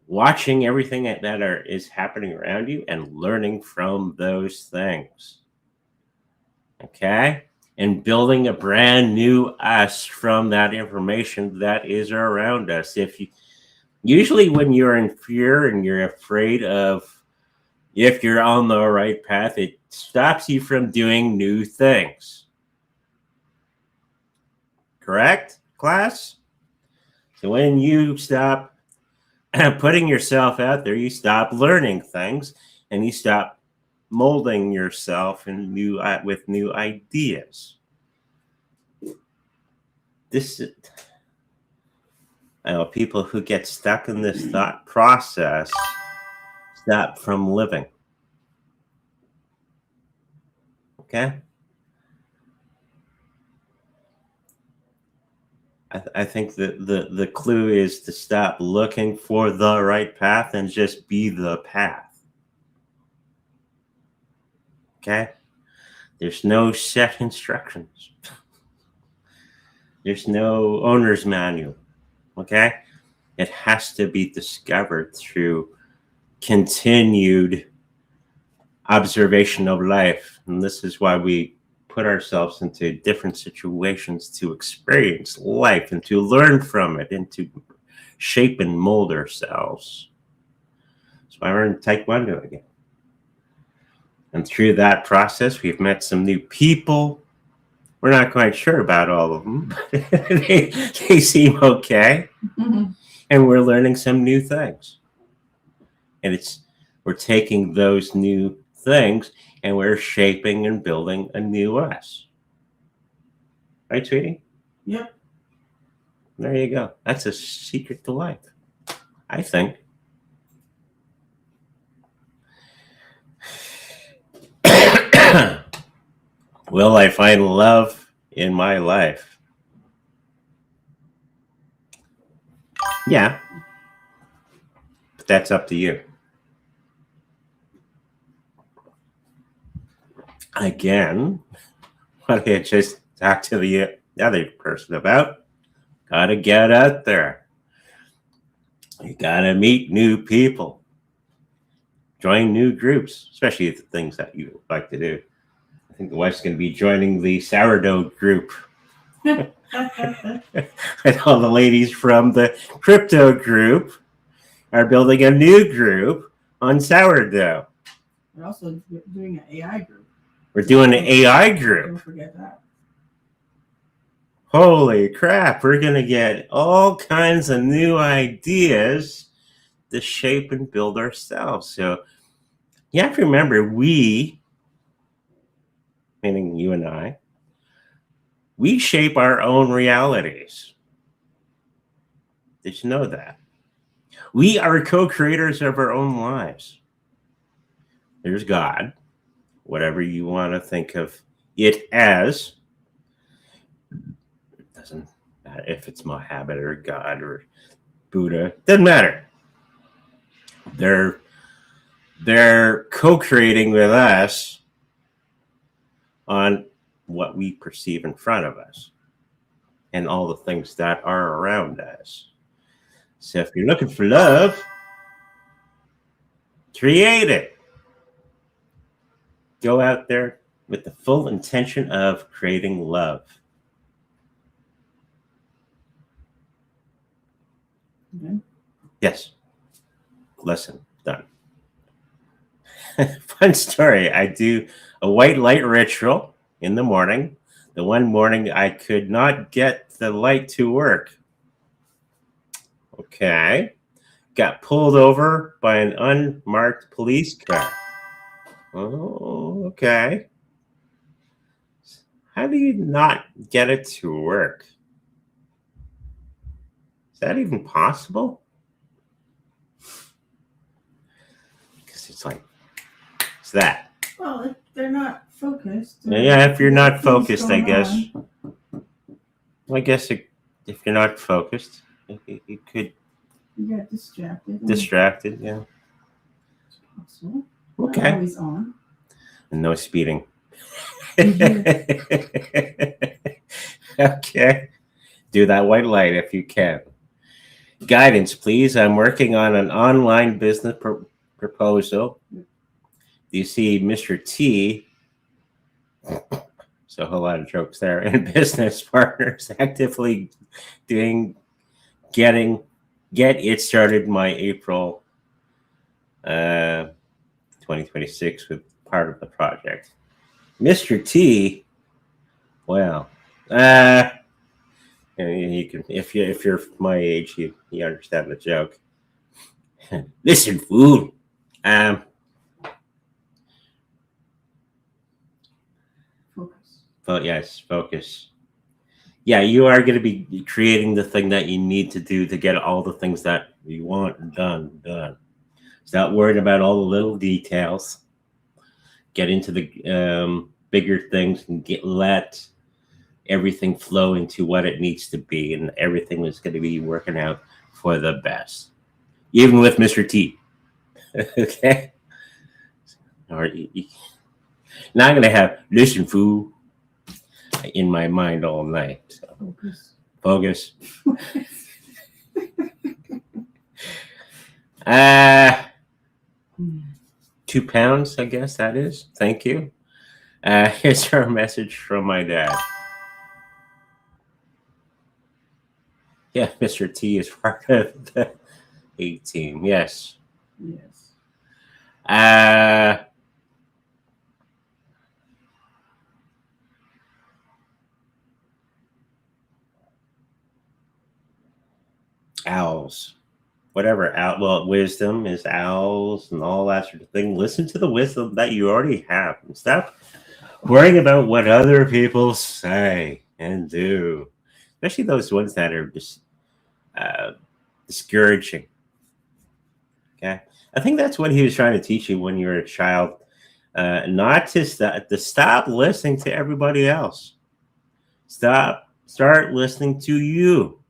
Watching everything that is happening around you and learning from those things. Okay? And building a brand new us from that information that is around us. Usually when you're in fear and you're afraid of if you're on the right path, it stops you from doing new things. Correct, class? So when you stop putting yourself out there, you stop learning things and you stop molding yourself in with new ideas. I know people who get stuck in this thought process stop from living. Okay? I think that the clue is to stop looking for the right path and just be the path. Okay? There's no set instructions. There's no owner's manual. Okay? It has to be discovered through continued observation of life. And this is why we put ourselves into different situations to experience life and to learn from it and to shape and mold ourselves. That's why we're in Taekwondo again. And through that process, we've met some new people. We're not quite sure about all of them, but they seem okay. Mm-hmm. And we're learning some new things. And we're taking those new things and we're shaping and building a new us. Right, sweetie? Yep. There you go. That's a secret to life, I think. Will I find love in my life? Yeah. But that's up to you. Again, what I just talked to the other person about, gotta get out there. You gotta meet new people. Join new groups, especially the things that you like to do. I think the wife's going to be joining the sourdough group. And all the ladies from the crypto group are building a new group on sourdough. We're also doing an AI group. We're doing an AI group. Don't forget that. Holy crap, we're going to get all kinds of new ideas to shape and build ourselves. So you have to remember, we, meaning you and I, we shape our own realities. Did you know that? We are co-creators of our own lives. There's God, whatever you want to think of it as. It doesn't matter if it's Mohammed or God or Buddha. Doesn't matter. They're co-creating with us on what we perceive in front of us and all the things that are around us. So if you're looking for love, create it. Go out there with the full intention of creating love. Okay. Yes. Lesson done. Fun story. I do a white light ritual in the morning. The one morning I could not get the light to work. Okay. Got pulled over by an unmarked police car. Oh, okay. How do you not get it to work? Is that even possible? Because it's like, it's that. Well, if they're not focused. Yeah, if you're not focused, I going guess. on. Well, I guess if you're not focused, you could You get distracted. distracted. Yeah. It's possible. Not Okay. always on. And no speeding. Mhm. Okay. Do that white light if you can. Guidance, please. I'm working on an online business proposal. Do you see Mr. T? So a whole lot of jokes there. And business partners actively get it started my April 2026 with part of the project. Mr. T, well, you can if you're my age, you understand the joke. Listen, fool. Focus. But yes, focus. Yeah, you are going to be creating the thing that you need to do to get all the things that you want done. Stop worrying about all the little details. Get into the bigger things and let everything flow into what it needs to be, and everything is going to be working out for the best, even with Mr. T. Okay, or not going to have listen fool in my mind all night. So. Focus. Focus. 2 pounds, I guess that is. Thank you. Here's our message from my dad. Yeah, Mr. T is part of the 18. Yes. Yes. Owls. Whatever. Well, wisdom is owls and all that sort of thing. Listen to the wisdom that you already have and stop worrying about what other people say and do, especially those ones that are just discouraging. Okay, I think that's what he was trying to teach you when you were a child, not to stop listening to everybody else. Start listening to you.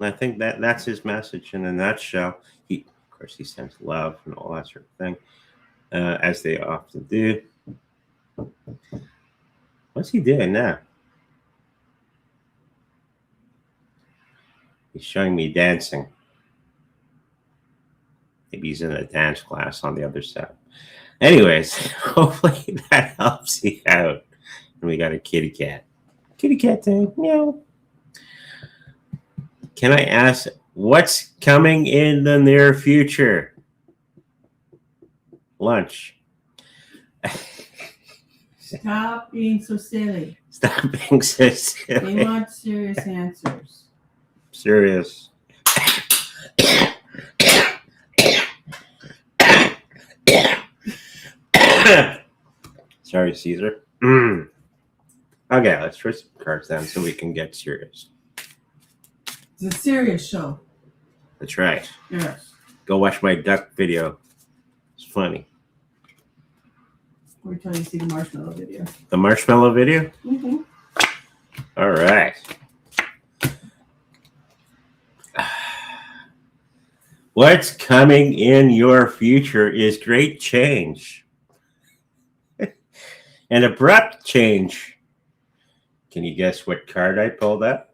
I think that's his message in a nutshell. Of course, he sends love and all that sort of thing, as they often do. What's he doing now? He's showing me dancing. Maybe he's in a dance class on the other side. Anyways, hopefully that helps you out. And we got a kitty cat. Kitty cat thing, meow. Can I ask What's coming in the near future? Lunch. Stop being so silly. Stop being so They silly. want serious answers. Serious. Sorry, Caesar. Okay, let's throw some cards down so we can get serious. It's a serious show. That's right. Yes. Go watch my duck video. It's funny. We're trying to see the marshmallow video. The marshmallow video? Mm-hmm. All right. What's coming in your future is great change. An abrupt change. Can you guess what card I pulled up?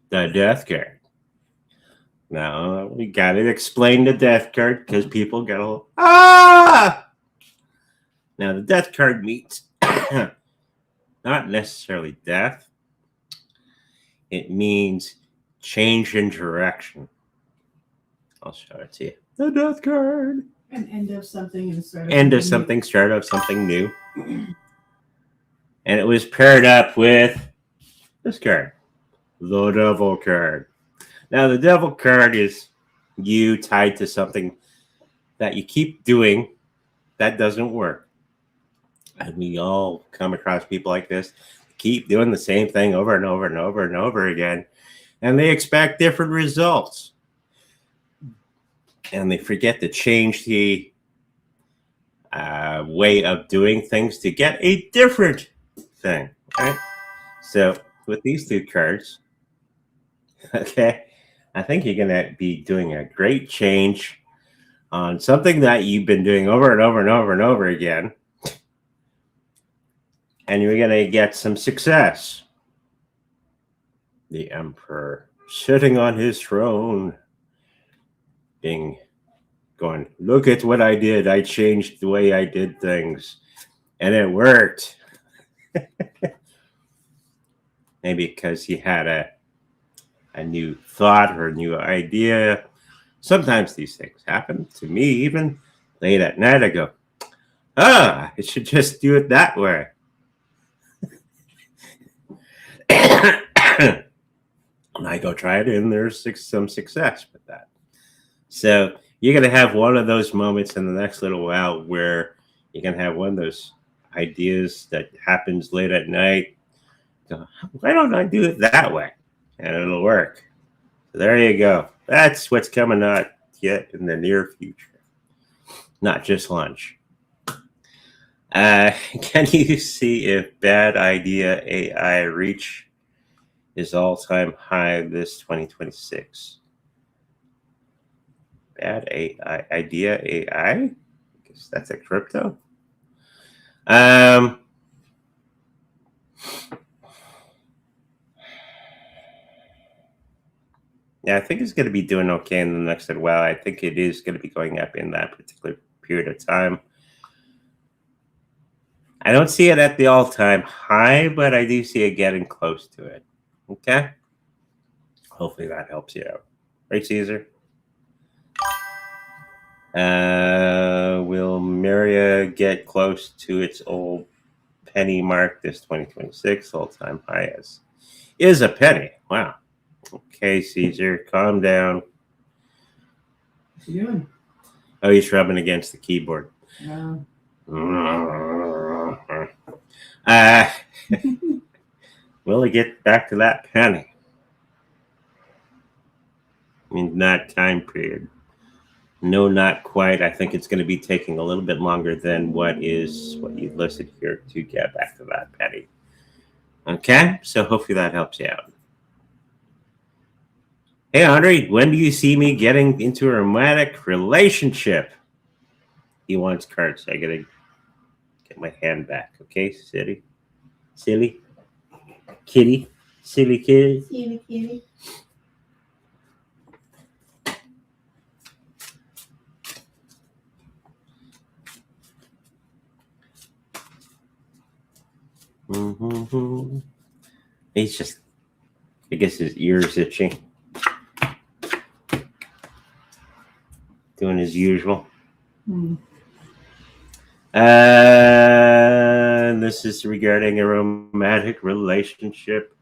The Death card. Now, we got to explain the Death card because people get a little, Now, the Death card means not necessarily death. It means change in direction. I'll show it to you. The Death card. An end of something and start of End of something, start of something new. And it was paired up with this card, the Devil card. Now, the Devil card is you tied to something that you keep doing that doesn't work. And we all come across people like this, keep doing the same thing over and over and over and over again, and they expect different results. And they forget to change the way of doing things to get a different thing. Okay? So with these two cards, okay, I think you're going to be doing a great change on something that you've been doing over and over and over and over again. And you're going to get some success. The Emperor sitting on his throne, going, look at what I did. I changed the way I did things, and it worked. Maybe because he had a new thought or a new idea. Sometimes these things happen to me, even late at night. I go, I should just do it that way. And I go try it, and there's some success with that. So you're going to have one of those moments in the next little while where you're going to have one of those ideas that happens late at night. Go, why don't I do it that way? And it'll work. So there you go. That's what's coming out yet in the near future. Not just lunch. Can you see if Bad Idea AI reach is all-time high this 2026? Bad Idea AI? I guess that's a crypto. Yeah, I think it's going to be doing okay in the next little while. I think it is going to be going up in that particular period of time. I don't see it at the all-time high, but I do see it getting close to it. Okay? Hopefully that helps you out. Right, Caesar? Will Maria get close to its old penny mark this 2026? All-time high is a penny. Wow. Okay, Caesar, calm down. What's he doing? Oh, he's rubbing against the keyboard. Will he get back to that penny in that time period? No, not quite. I think it's going to be taking a little bit longer than what you listed here to get back to that penny. Okay, so hopefully that helps you out. Hey, Andre, when do you see me getting into a romantic relationship? He wants cards. I gotta get my hand back. Okay, silly kitty. Silly kitty. He's just, I guess his ear's itching. as usual. Hmm. This is regarding a romantic relationship.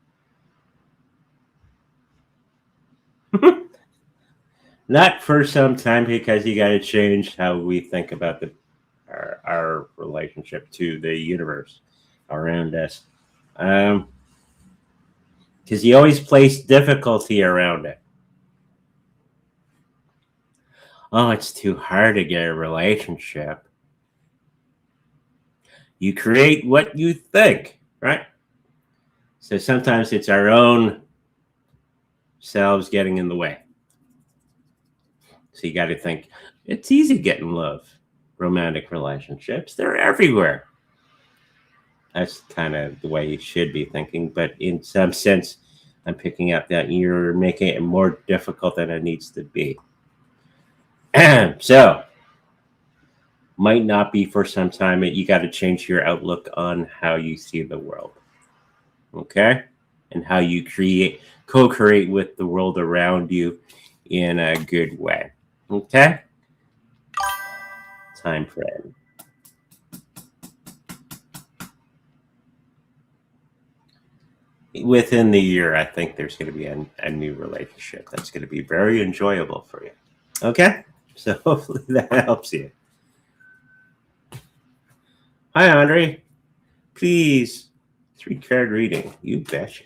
Not for some time, because you got to change how we think about our relationship to the universe around us. Because you always place difficulty around it. Oh, it's too hard to get a relationship. You create what you think, right? So sometimes it's our own selves getting in the way. So you got to think, it's easy getting love. Romantic relationships, they're everywhere. That's kind of the way you should be thinking. But in some sense, I'm picking up that you're making it more difficult than it needs to be. So, might not be for some time. You got to change your outlook on how you see the world. Okay? And how you co-create with the world around you in a good way. Okay? Time frame. Within the year, I think there's going to be a new relationship that's going to be very enjoyable for you. Okay? So hopefully that helps you. Hi, Andre. Please, 3-card reading. You betcha.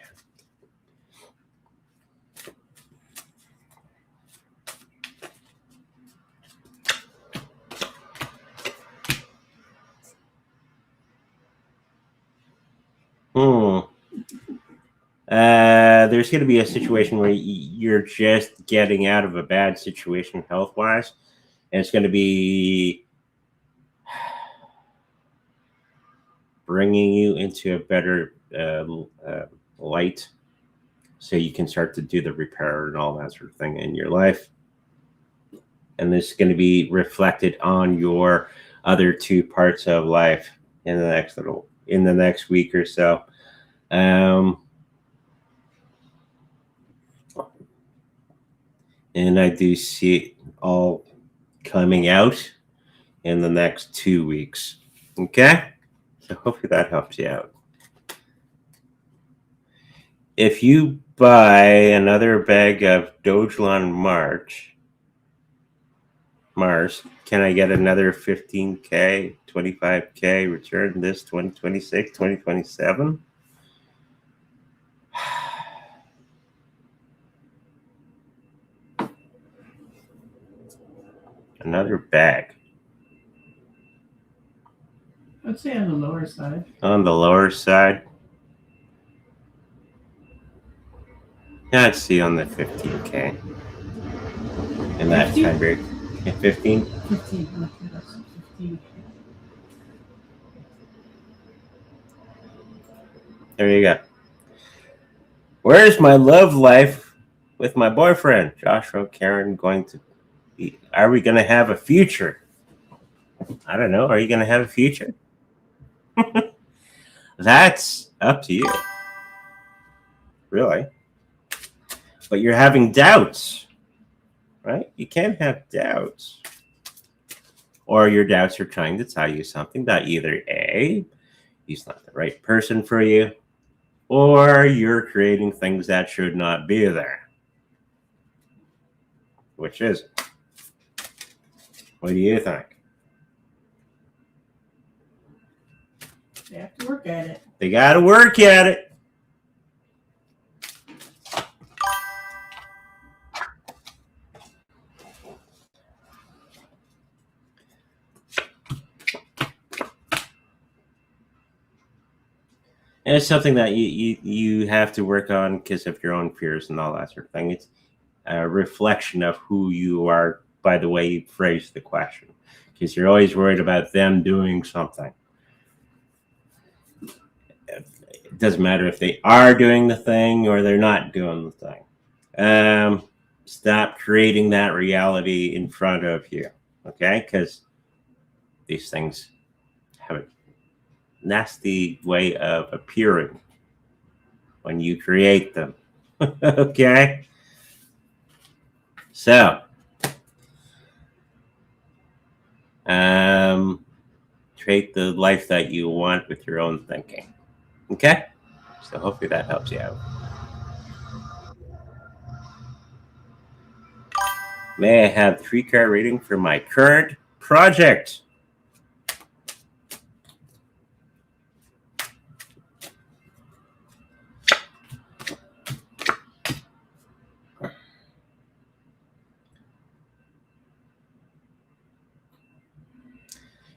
There's going to be a situation where you're just getting out of a bad situation health-wise, and it's going to be bringing you into a better light, so you can start to do the repair and all that sort of thing in your life. And this is going to be reflected on your other 2 parts of life in the next week or so. And I do see it all coming out in the next 2 weeks. Okay? So hopefully that helps you out. If you buy another bag of Dogelon Mars, can I get another 15K, 25K return this 2026, 2027? Another bag. I'd say on the lower side. On the lower side. Yeah, let's see on the 15K. In that 15? time period. 15? 15. Okay, that's 15. There you go. Where's my love life with my boyfriend? Joshua, Karen, going to be... Are we going to have a future? I don't know. Are you going to have a future? That's up to you. Really. But you're having doubts, right? You can't have doubts. Or your doubts are trying to tell you something that either A, he's not the right person for you, or you're creating things that should not be there. Which is it? What do you think? They have to work at it. They got to work at it. And it's something that you have to work on because of your own fears and all that sort of thing. It's a reflection of who you are by the way you phrase the question, because you're always worried about them doing something. It doesn't matter if they are doing the thing or they're not doing the thing. Stop creating that reality in front of you, okay? Because these things have a nasty way of appearing when you create them. Okay? So, Create the life that you want with your own thinking. Okay? So hopefully that helps you out. May I have 3-card reading for my current project?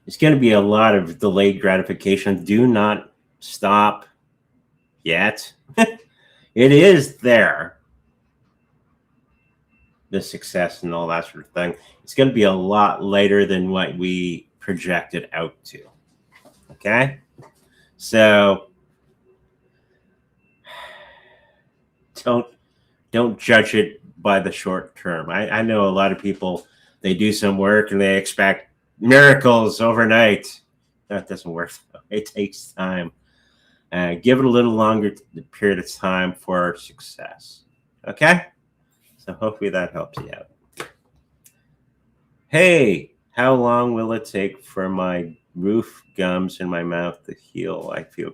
It's going to be a lot of delayed gratification. Do not stop yet. It is there. The success and all that sort of thing. It's going to be a lot later than what we projected out to. Okay? So don't judge it by the short term. I know a lot of people, they do some work and they expect miracles overnight. That doesn't work. It takes time. Give it a little longer period of time for success. Okay? So hopefully that helps you out. Hey, how long will it take for my roof gums in my mouth to heal? I feel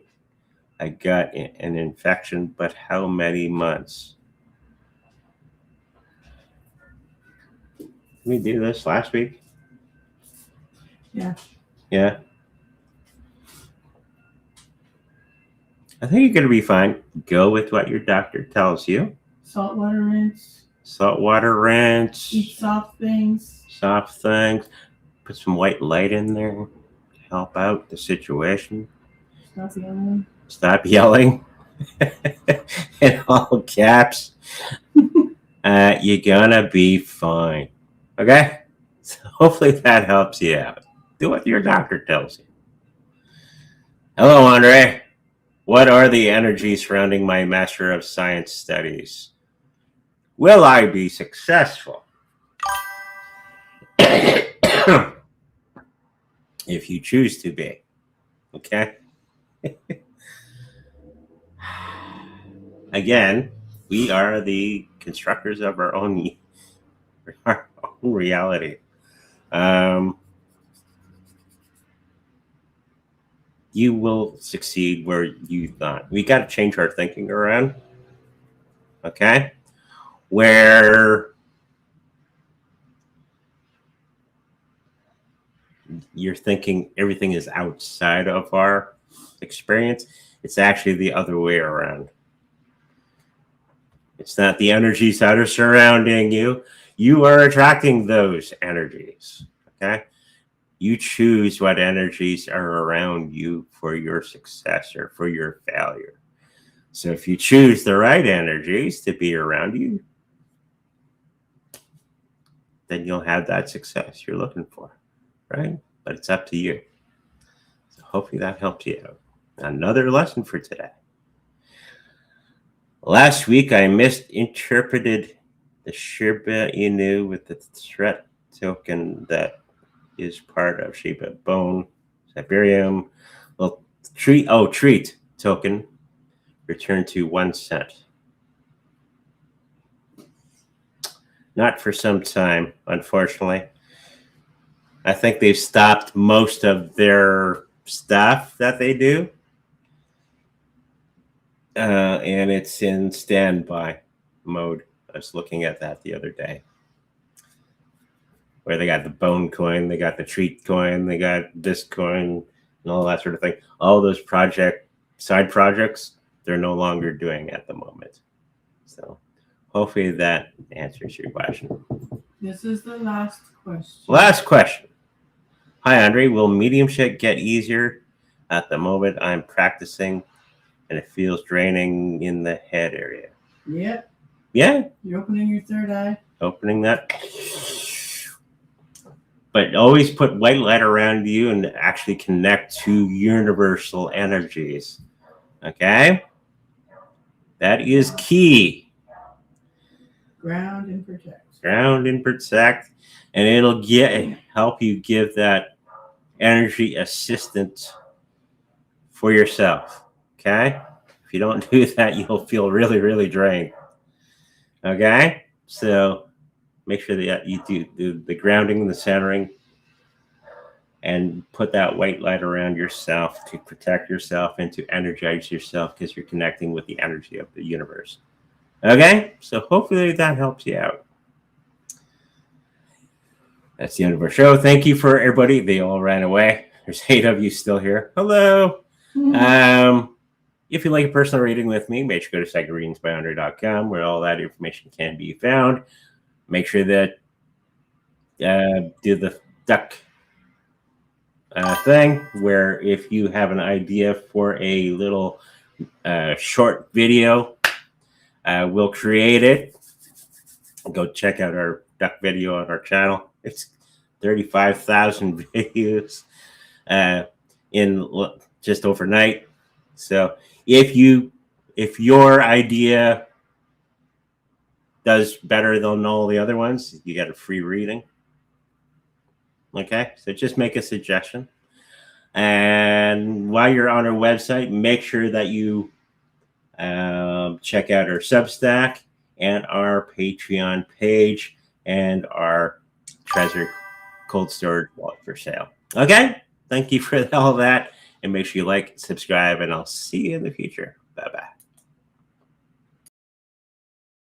I got an infection, but how many months? Did we do this last week? Yeah. Yeah. I think you're going to be fine. Go with what your doctor tells you. Saltwater rinse. Saltwater rinse. Eat soft things. Soft things. Put some white light in there to help out the situation. Stop yelling. Stop yelling. In all caps. You're gonna be fine. Okay? So hopefully that helps you out. Do what your doctor tells you. Hello, Andre. What are the energies surrounding my Master of Science studies? Will I be successful? If you choose to be. Okay? Again, we are the constructors of our own reality. You will succeed where you thought. We got to change our thinking around. Okay? Where you're thinking everything is outside of our experience, it's actually the other way around. It's not the energies that are surrounding you. You are attracting those energies. Okay? You choose what energies are around you for your success or for your failure. So if you choose the right energies to be around you, then you'll have that success you're looking for, right? But it's up to you. So hopefully that helps you out. Another lesson for today. Last week, I misinterpreted the Shiba Inu with the threat token that is part of Shiba Bone, Siberium. Well, treat token returned to 1 cent. Not for some time, unfortunately. I think they've stopped most of their stuff that they do. And it's in standby mode. I was looking at that the other day. Where they got the bone coin, they got the treat coin, they got this coin, and all that sort of thing. All those side projects, they're no longer doing at the moment. So hopefully that answers your question. This is the last question. Last question. Hi, Andre. Will mediumship get easier? At the moment, I'm practicing, and it feels draining in the head area. Yep. Yeah. You're opening your third eye. Opening that. But always put white light around you and actually connect to universal energies. Okay? That is key. Ground and protect. Ground and protect. And it'll help you give that energy assistance for yourself. Okay? If you don't do that, you'll feel really, really drained. Okay? So make sure that you do the grounding, the centering, and put that white light around yourself to protect yourself and to energize yourself, because you're connecting with the energy of the universe. Okay, so hopefully that helps you out. That's the end of our show. Thank you for everybody. They all ran away. There's 8 of you still here. Hello. If you like a personal reading with me, make sure to go to psychicreadingsbyandre.com, where all that information can be found. Make sure that do the duck thing, where if you have an idea for a little short video, we'll create it. Go check out our duck video on our channel. It's 35,000 views in just overnight. So if your idea does better than all the other ones, you get a free reading. Okay, so just make a suggestion. And while you're on our website, make sure that you check out our Substack and our Patreon page and our treasure cold storage wallet for sale. Okay, thank you for all that, and make sure you like, subscribe, and I'll see you in the future. Bye-bye.